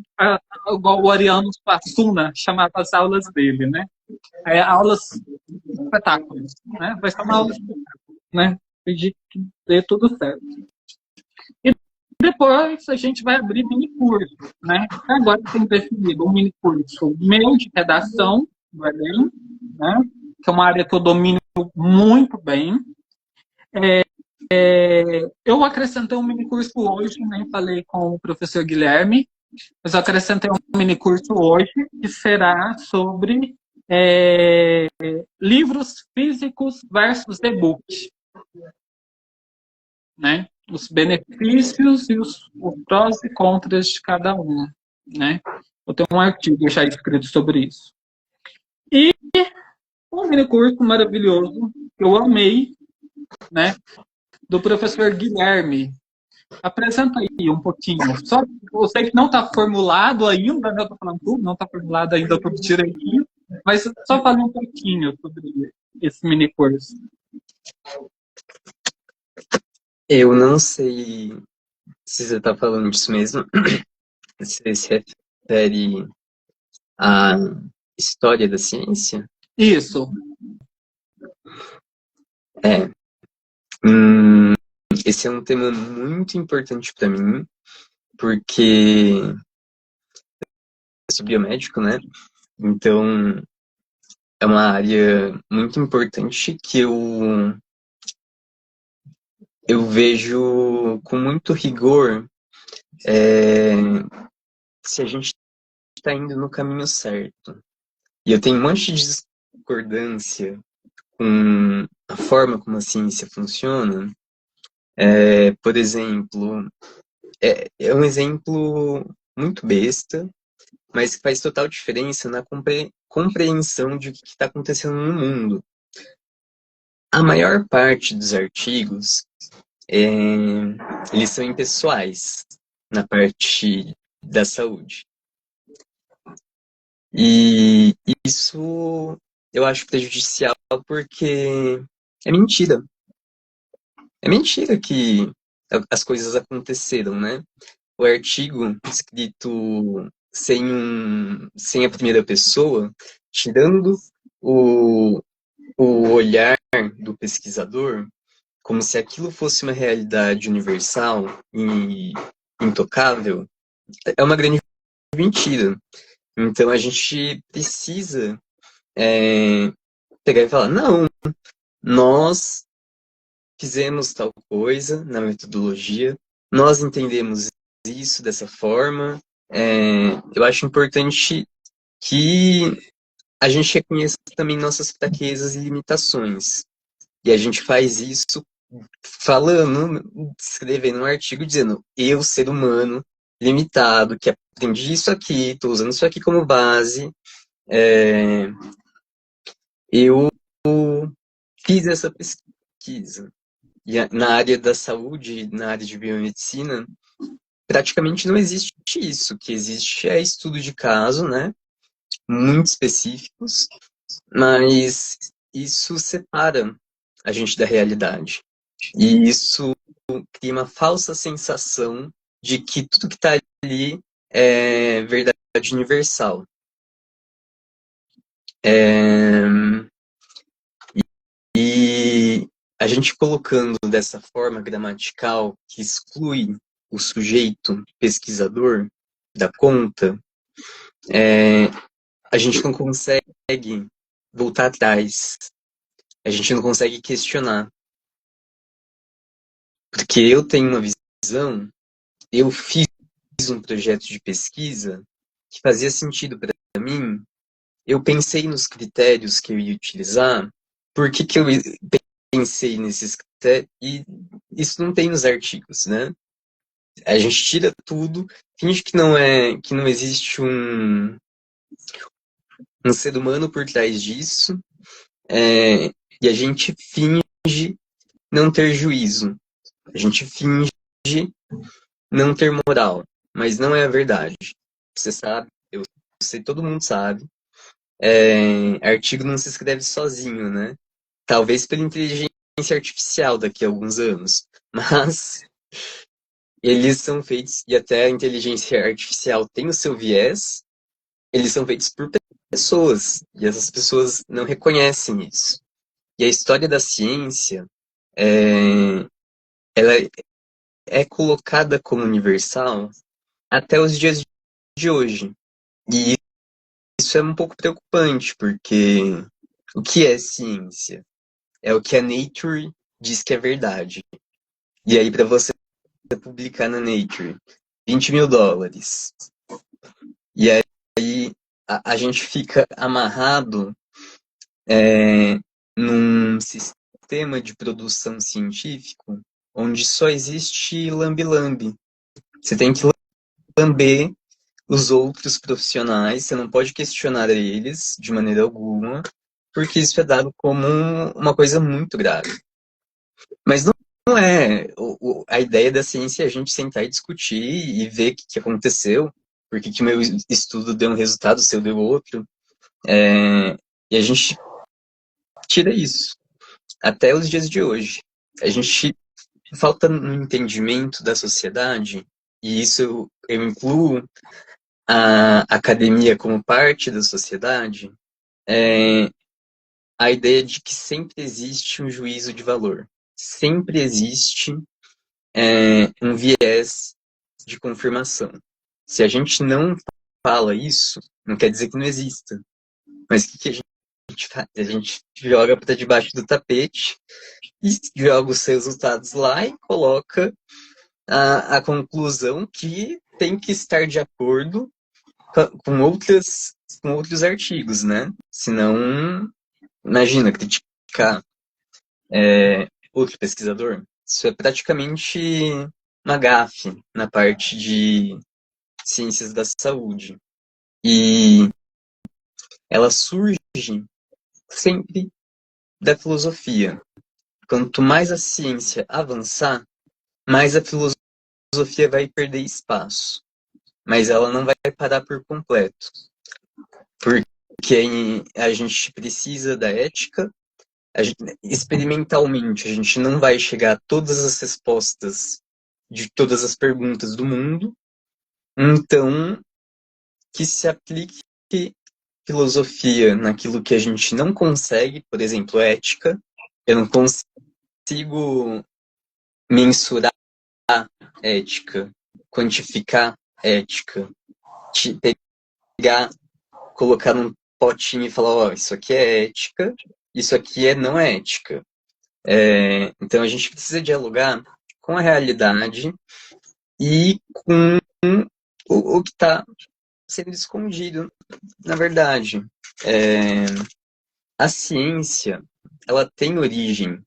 igual o Ariano Suassuna chamava as aulas dele, né? Aulas espetáculos, né? Vai ser uma aula espetáculo, né? Pedir que dê tudo certo. E depois a gente vai abrir mini curso, né? Agora tem definido um mini curso meu de redação do Enem, né? Que é uma área que eu domino muito bem. Eu acrescentei um mini curso hoje, nem falei com o professor Guilherme, mas eu acrescentei um mini curso hoje que será sobre livros físicos versus e-book, né? Os benefícios e os prós e contras de cada um, né? Eu tenho um artigo já escrito sobre isso. E um mini curso maravilhoso que eu amei, né? Do professor Guilherme. Apresenta aí um pouquinho. Só eu sei que não está formulado ainda, né? Eu estou falando tudo, não está formulado ainda tudo direitinho, mas só falar um pouquinho sobre esse mini curso. Eu não sei se você está falando disso mesmo. Você se refere à história da ciência? Isso. Esse é um tema muito importante para mim, porque eu sou biomédico, né? Então, é uma área muito importante que eu vejo com muito rigor se a gente está indo no caminho certo. E eu tenho um monte de discordância com a forma como a ciência funciona. Por exemplo, é um exemplo muito besta, mas que faz total diferença na compreensão de o que está acontecendo no mundo. A maior parte dos artigos, eles são impessoais na parte da saúde. E isso eu acho prejudicial porque é mentira. É mentira que as coisas aconteceram, né? O artigo escrito sem a primeira pessoa, tirando o olhar do pesquisador, como se aquilo fosse uma realidade universal e intocável, é uma grande mentira. Então a gente precisa pegar e falar, não, nós fizemos tal coisa na metodologia, nós entendemos isso dessa forma. Eu acho importante que a gente reconheça também nossas fraquezas e limitações. E a gente faz isso falando, escrevendo um artigo dizendo, eu, ser humano, limitado, que aprendi isso aqui, estou usando isso aqui como base, eu fiz essa pesquisa. E na área da saúde, na área de biomedicina, praticamente não existe isso. O que existe é estudo de caso, né? Muito específicos, mas isso separa a gente da realidade. E isso cria uma falsa sensação de que tudo que está ali é verdade universal. E a gente colocando dessa forma gramatical que exclui o sujeito pesquisador da conta, a gente não consegue voltar atrás, a gente não consegue questionar. Porque eu tenho uma visão, eu fiz um projeto de pesquisa que fazia sentido para mim, eu pensei nos critérios que eu ia utilizar, por que eu pensei nesses critérios, e isso não tem nos artigos, né? A gente tira tudo, finge que não existe um ser humano por trás disso, e a gente finge não ter juízo, a gente finge não ter moral, mas não é a verdade. Você sabe, eu sei, todo mundo sabe. Artigo não se escreve sozinho, né? Talvez pela inteligência artificial daqui a alguns anos, mas eles são feitos, e até a inteligência artificial tem o seu viés, eles são feitos por pessoas, e essas pessoas não reconhecem isso. E a história da ciência, ela é colocada como universal até os dias de hoje. E isso é um pouco preocupante, porque o que é ciência? É o que a Nature diz que é verdade. E aí, para você publicar na Nature, $20.000. E aí, a gente fica amarrado num sistema de produção científico onde só existe lambe-lambe. Você tem que lamber os outros profissionais, você não pode questionar eles de maneira alguma, porque isso é dado como uma coisa muito grave. Mas não é. A ideia da ciência é a gente sentar e discutir e ver o que aconteceu, por que o meu estudo deu um resultado, o seu deu outro. E a gente tira isso. Até os dias de hoje. A gente falta no entendimento da sociedade, e isso eu incluo a academia como parte da sociedade, a ideia de que sempre existe um juízo de valor. Sempre existe um viés de confirmação. Se a gente não fala isso, não quer dizer que não exista. Mas o que a gente faz? A gente joga para debaixo do tapete e joga os resultados lá e coloca a conclusão que tem que estar de acordo com outros artigos, né? Senão, imagina, criticar outro pesquisador, isso é praticamente uma gafe na parte de ciências da saúde. E ela surge sempre da filosofia. Quanto mais a ciência avançar, mais a filosofia vai perder espaço. Mas ela não vai parar por completo. Porque a gente precisa da ética. Experimentalmente, a gente não vai chegar a todas as respostas de todas as perguntas do mundo. Então, que se aplique filosofia naquilo que a gente não consegue, por exemplo, ética. Eu não consigo mensurar ética, quantificar ética, pegar, colocar num potinho e falar, ó, isso aqui é ética, isso aqui não é ética. Então a gente precisa dialogar com a realidade e com o que está sendo escondido, na verdade. A ciência, ela tem origem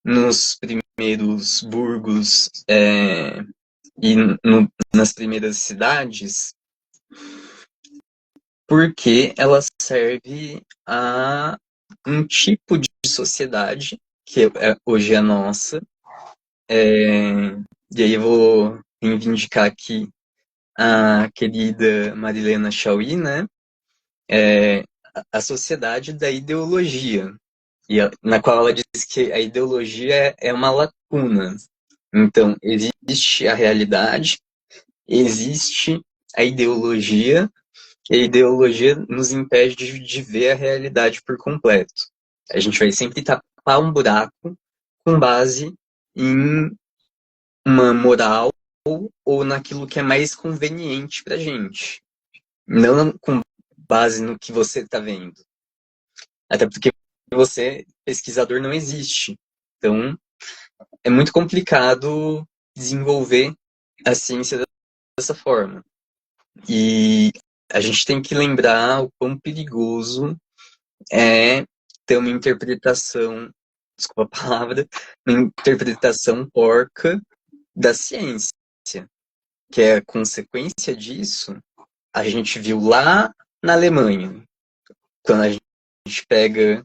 nos primeiros burgos e nas primeiras cidades, porque ela serve a um tipo de sociedade que hoje é a nossa. E aí eu vou reivindicar aqui a querida Marilena Chauí, né? A sociedade da ideologia, na qual ela diz que a ideologia é uma lacuna. Então, existe a realidade, existe a ideologia, E a ideologia nos impede de ver a realidade por completo. A gente vai sempre tapar um buraco com base em uma moral ou naquilo que é mais conveniente pra gente. Não com base no que você está vendo. Até porque você, pesquisador, não existe. Então, é muito complicado desenvolver a ciência dessa forma. E a gente tem que lembrar o quão perigoso é ter uma interpretação, desculpa a palavra, uma interpretação porca da ciência. Que é a consequência disso, a gente viu lá na Alemanha. Quando a gente pega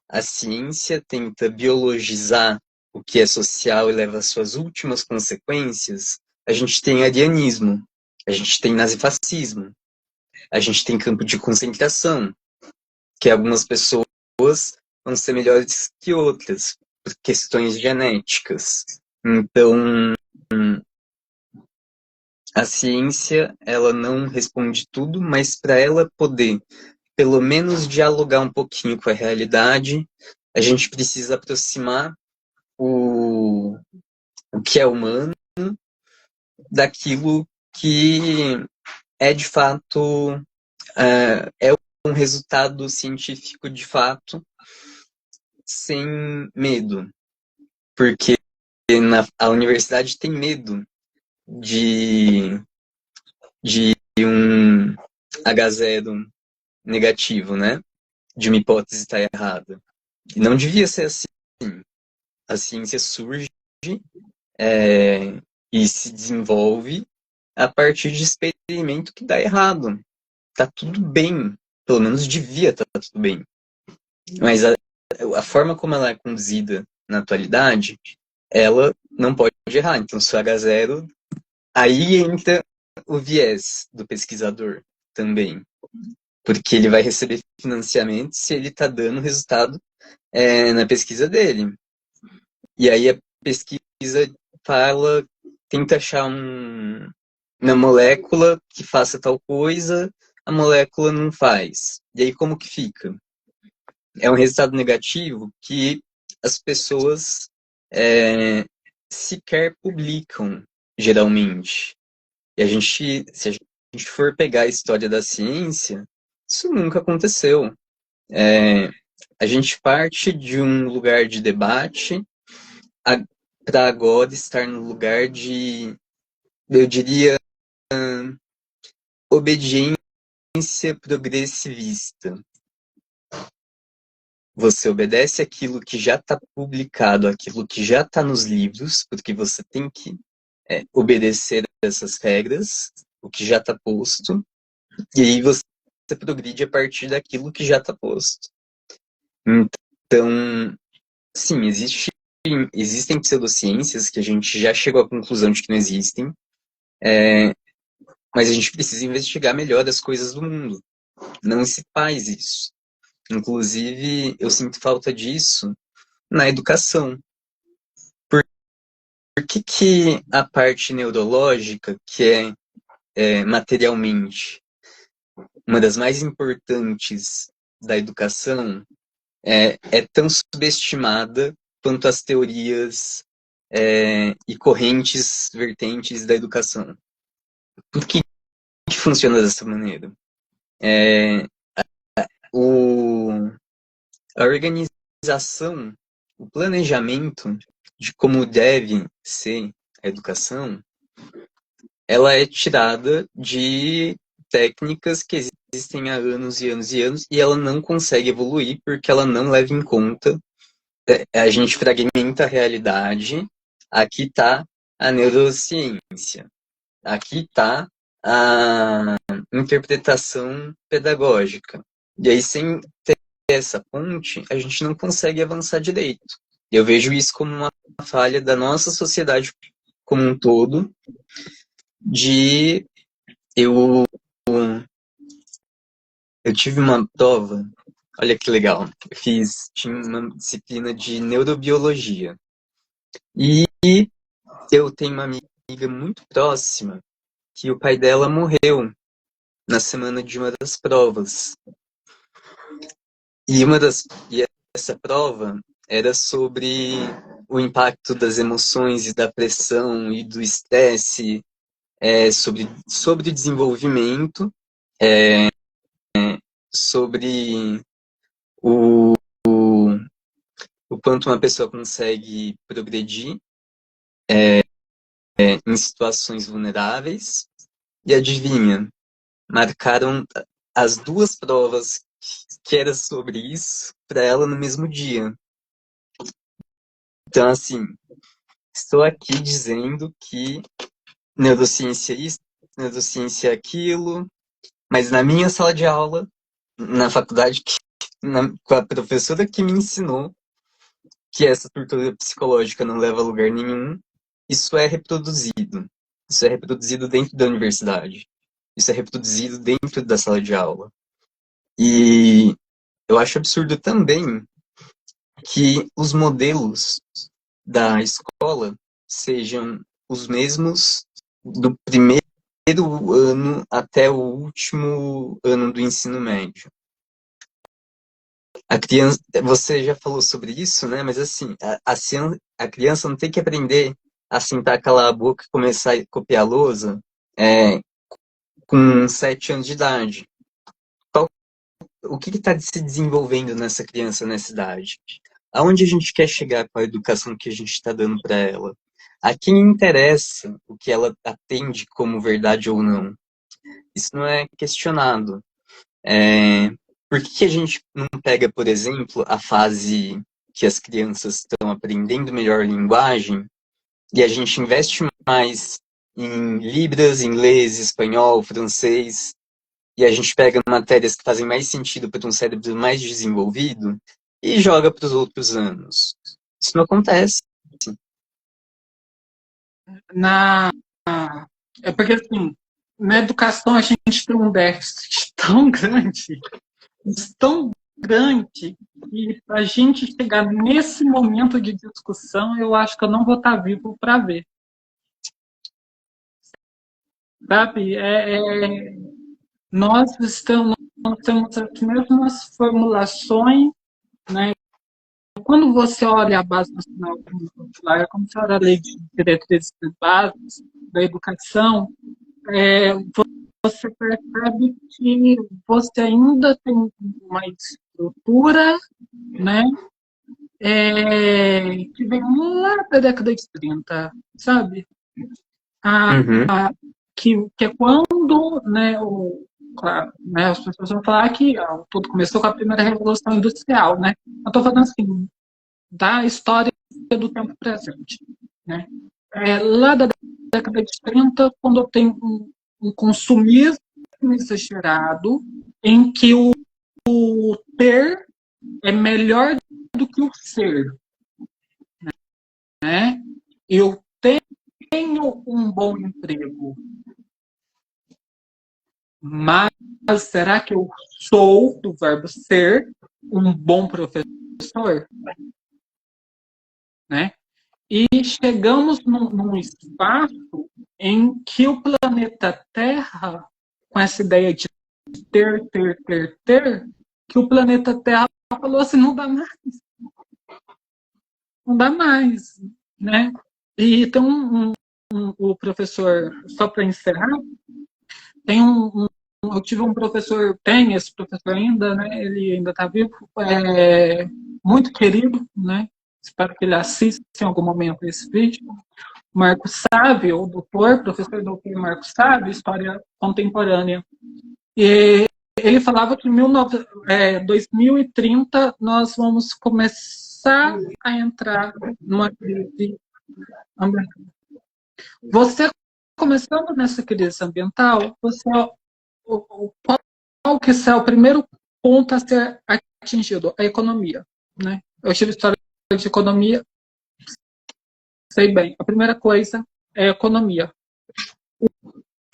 a ciência, tenta biologizar o que é social e leva às suas últimas consequências, a gente tem arianismo, a gente tem nazifascismo, a gente tem campo de concentração, que algumas pessoas vão ser melhores que outras, por questões genéticas. Então, a ciência, ela não responde tudo, mas para ela poder, pelo menos, dialogar um pouquinho com a realidade, a gente precisa aproximar o que é humano daquilo que é de fato é um resultado científico de fato sem medo, porque a universidade tem medo de um H0 negativo, né? De uma hipótese estar errada. E não devia ser assim. A ciência surge e se desenvolve a partir de experimento que dá errado. Tá tudo bem. Pelo menos devia estar tudo bem. Mas a forma como ela é conduzida na atualidade, ela não pode errar. Então, se o H0, aí entra o viés do pesquisador também. Porque ele vai receber financiamento se ele está dando resultado na pesquisa dele. E aí a pesquisa fala, tenta achar uma molécula que faça tal coisa, a molécula não faz. E aí como que fica? É um resultado negativo que as pessoas sequer publicam, geralmente. E se a gente for pegar a história da ciência, isso nunca aconteceu. A gente parte de um lugar de debate para agora estar no lugar de, eu diria, obediência progressivista. Você obedece aquilo que já está publicado, aquilo que já está nos livros, porque você tem que obedecer essas regras, o que já está posto, e aí você progride a partir daquilo que já está posto. Então, sim, existem pseudociências que a gente já chegou à conclusão de que não existem, mas a gente precisa investigar melhor as coisas do mundo. Não se faz isso. Inclusive, eu sinto falta disso na educação. Por que a parte neurológica, que é materialmente uma das mais importantes da educação, é tão subestimada quanto as teorias e correntes vertentes da educação? Por que funciona dessa maneira? A organização, o planejamento de como deve ser a educação, ela é tirada de técnicas que existem há anos e anos e anos e ela não consegue evoluir porque ela não leva em conta, a gente fragmenta a realidade, aqui está a neurociência, aqui está a interpretação pedagógica. E aí, sem ter essa ponte, a gente não consegue avançar direito. Eu vejo isso como uma falha da nossa sociedade como um todo, eu tive uma prova, olha que legal, tinha uma disciplina de neurobiologia. E eu tenho uma amiga muito próxima que o pai dela morreu na semana de uma das provas. E essa prova era sobre o impacto das emoções e da pressão e do estresse, sobre desenvolvimento, sobre o, o quanto uma pessoa consegue progredir em situações vulneráveis. E adivinha, marcaram as duas provas que era sobre isso para ela no mesmo dia. Então, assim, estou aqui dizendo que neurociência é isso, neurociência é aquilo, mas na minha sala de aula, na faculdade, com a professora que me ensinou que essa tortura psicológica não leva a lugar nenhum, isso é reproduzido. Isso é reproduzido dentro da universidade. Isso é reproduzido dentro da sala de aula. E eu acho absurdo também que os modelos da escola sejam os mesmos do primeiro ano até o último ano do ensino médio. A criança, você já falou sobre isso, né? Mas assim, a criança não tem que aprender a sentar, calar a boca e começar a copiar a lousa com 7 anos de idade. O que está se desenvolvendo nessa criança nessa idade? Aonde a gente quer chegar com a educação que a gente está dando para ela? A quem interessa o que ela atende como verdade ou não? Isso não é questionado. Por que a gente não pega, por exemplo, a fase que as crianças estão aprendendo melhor linguagem e a gente investe mais em libras, inglês, espanhol, francês, e a gente pega matérias que fazem mais sentido para um cérebro mais desenvolvido e joga para os outros anos? Isso não acontece. Na, é porque, assim, na educação a gente tem um déficit tão grande, que para a gente chegar nesse momento de discussão, eu acho que eu não vou estar vivo para ver. Sabe? Nós temos as mesmas formulações, né? Quando você olha a Base Nacional Comum Curricular, quando você olha a Lei de Diretrizes Básicas da Educação, você percebe que você ainda tem uma estrutura, né, que vem lá da década de 30, sabe? Que é quando, né, claro, né, as pessoas vão falar que tudo começou com a primeira Revolução Industrial, né? Eu estou falando assim, da história do tempo presente, né? Lá da década de 30, quando eu tenho um consumismo exagerado, em que o ter é melhor do que o ser, né? Eu tenho um bom emprego, mas será que eu sou, do verbo ser, um bom professor? Né? E chegamos num espaço em que o planeta Terra, com essa ideia de ter, que o planeta Terra falou assim, não dá mais. Não dá mais, né? E tem o professor, só para encerrar, eu tive um professor, tem esse professor ainda, né? Ele ainda está vivo, muito querido, né? Espero que ele assista em algum momento esse vídeo. Marco Sávio, o doutor, professor doutor Marco Sávio, História Contemporânea. E ele falava que em 2030 nós vamos começar a entrar numa crise ambiental. Você, começando nessa crise ambiental, qual que é o primeiro ponto a ser atingido? A economia. Né? Eu tive história de economia, sei bem. A primeira coisa é a economia.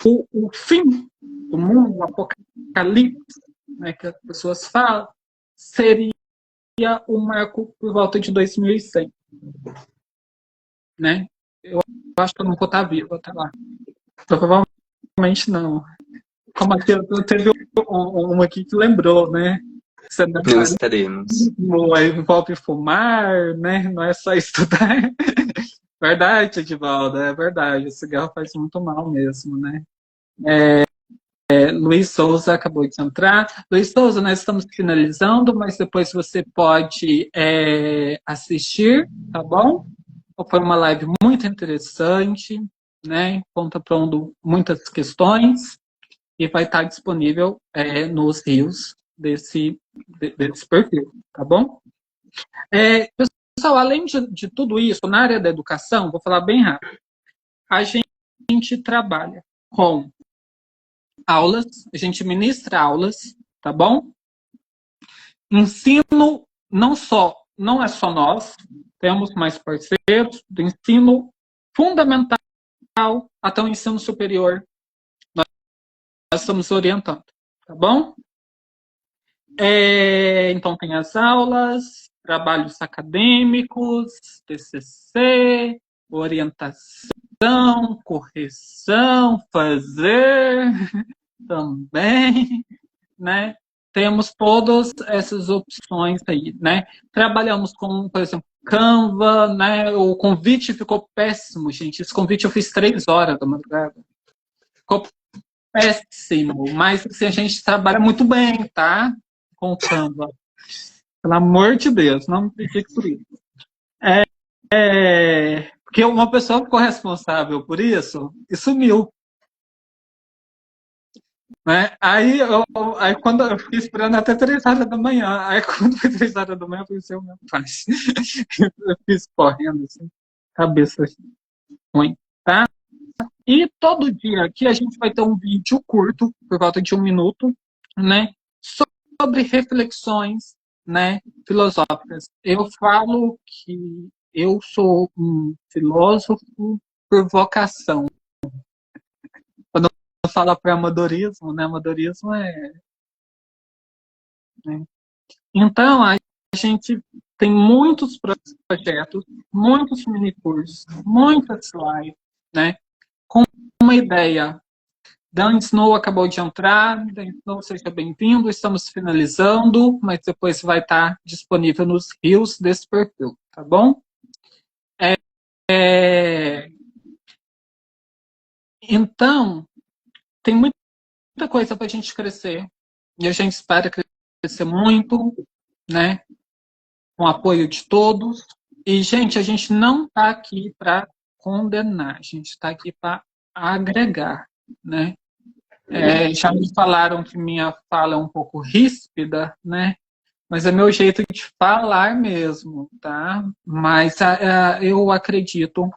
O fim do mundo, o apocalipse, né, que as pessoas falam, seria o marco por volta de 2100. Né? Eu acho que eu não vou estar vivo até lá. Provavelmente não. como aqui, teve um aqui que lembrou, né? Você não Não estaremos. envolve fumar, né? Não é só estudar. Verdade, Edivaldo, é verdade. O cigarro faz muito mal mesmo, né? Luiz Souza acabou de entrar. Luiz Souza, nós estamos finalizando, mas depois você pode assistir, tá bom? Foi uma live muito interessante, né? Contemplando muitas questões e vai estar disponível nos rios desse perfil, tá bom? Pessoal, além de tudo isso, na área da educação, vou falar bem rápido, a gente trabalha com aulas, a gente ministra aulas, tá bom? Ensino não é só nós, temos mais parceiros do ensino fundamental até o ensino superior. Nós estamos orientando, tá bom? Então tem as aulas, trabalhos acadêmicos, TCC, orientação, correção, fazer também, né? Temos todas essas opções aí, né? Trabalhamos com, por exemplo, Canva, né? O convite ficou péssimo, gente. Esse convite eu fiz 3 horas da madrugada. Ficou péssimo, mas assim, a gente trabalha muito bem, tá? Com o Canva. Pelo amor de Deus, não me critique por isso. Porque uma pessoa ficou responsável por isso e sumiu. Né? Aí quando eu fiquei esperando até 3 horas da manhã, aí quando foi 3 horas da manhã, eu pensei, meu pai, eu fiz correndo, assim, cabeça ruim, tá? E todo dia aqui a gente vai ter um vídeo curto, por volta de 1 minuto, né? Sobre reflexões, né, filosóficas. Eu falo que eu sou um filósofo por vocação. Quando eu falo para amadorismo, né? Amadorismo né? Então, a gente tem muitos projetos, muitos minicursos, muitas lives, né? Com uma ideia. Dan Snow acabou de entrar. Dan Snow, seja bem-vindo. Estamos finalizando, mas depois vai estar disponível nos rios desse perfil, tá bom? Então, tem muita coisa para a gente crescer. E a gente espera crescer muito, né? Com o apoio de todos. E, gente, a gente não está aqui para condenar, a gente está aqui para agregar, né? Já me falaram que minha fala é um pouco ríspida, né? Mas é meu jeito de falar mesmo, tá? Mas eu acredito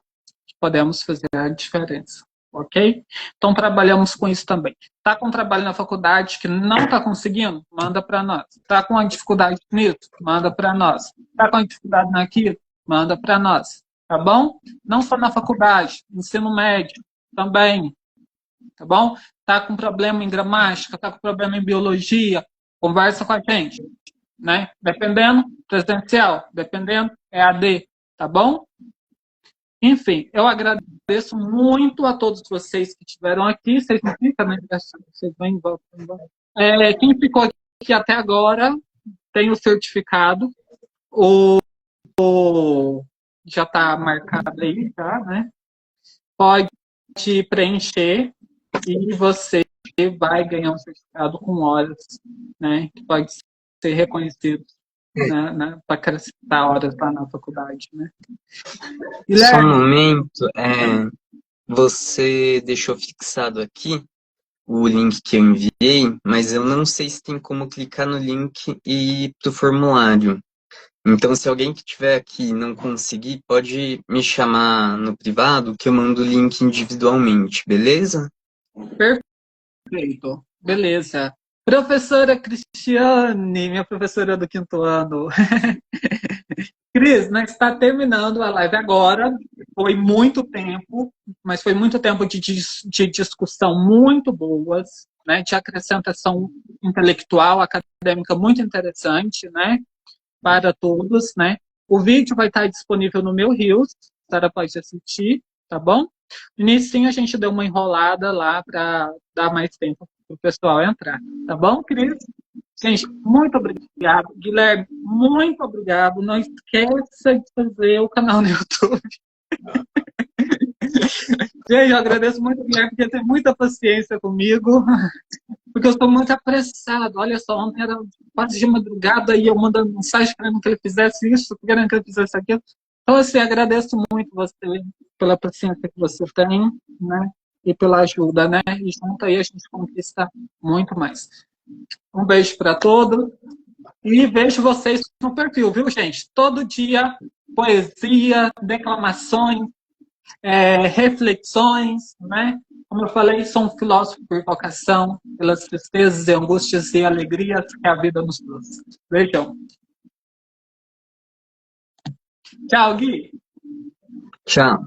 que podemos fazer a diferença, ok? Então trabalhamos com isso também. Tá com trabalho na faculdade que não está conseguindo? Manda para nós. Tá com uma dificuldade nisso? Manda para nós. Tá com uma dificuldade naquilo? Manda para nós. Tá bom? Não só na faculdade, ensino médio também. Tá bom? Tá com problema em gramática, tá com problema em biologia, conversa com a gente, né? Dependendo, presencial, dependendo, EAD, tá bom? Enfim, eu agradeço muito a todos vocês que estiveram aqui. Vocês não ficam, né? Vocês vão embora. Quem ficou aqui até agora tem o certificado. Já está marcado aí, tá, né? Pode preencher e você vai ganhar um certificado com horas, né? Que pode ser reconhecido para acrescentar horas lá na faculdade, né? Só um momento, você deixou fixado aqui o link que eu enviei, mas eu não sei se tem como clicar no link e ir para o formulário. Então, se alguém que estiver aqui não conseguir, pode me chamar no privado que eu mando o link individualmente, beleza? Perfeito, beleza. Professora Cristiane, minha professora do 5º ano. Cris, nós está terminando a live agora. Foi muito tempo, mas foi muito tempo de discussão muito boas, né? De acrescentação intelectual, acadêmica muito interessante, né? Para todos, né? O vídeo vai estar disponível no meu Reels, a Sara pode assistir, tá bom? No início a gente deu uma enrolada lá para dar mais tempo o pessoal entrar. Tá bom, Cris? Gente, muito obrigado. Guilherme, muito obrigado. Não esqueça de fazer o canal no YouTube. Gente, eu agradeço muito, Guilherme, porque tem muita paciência comigo, porque eu sou muito apressado. Olha só, ontem era quase de madrugada e eu mandando mensagem querendo que ele fizesse isso, querendo que ele fizesse aquilo. Então, assim, agradeço muito você pela paciência que você tem, né? E pela ajuda, né? E junto aí a gente conquista muito mais. Um beijo para todos e vejo vocês no perfil, viu, gente? Todo dia, poesia, declamações, reflexões, né? Como eu falei, sou um filósofo por vocação, pelas tristezas e angústias e alegrias que a vida nos trouxe. Beijão. Tchau, Gui. Tchau.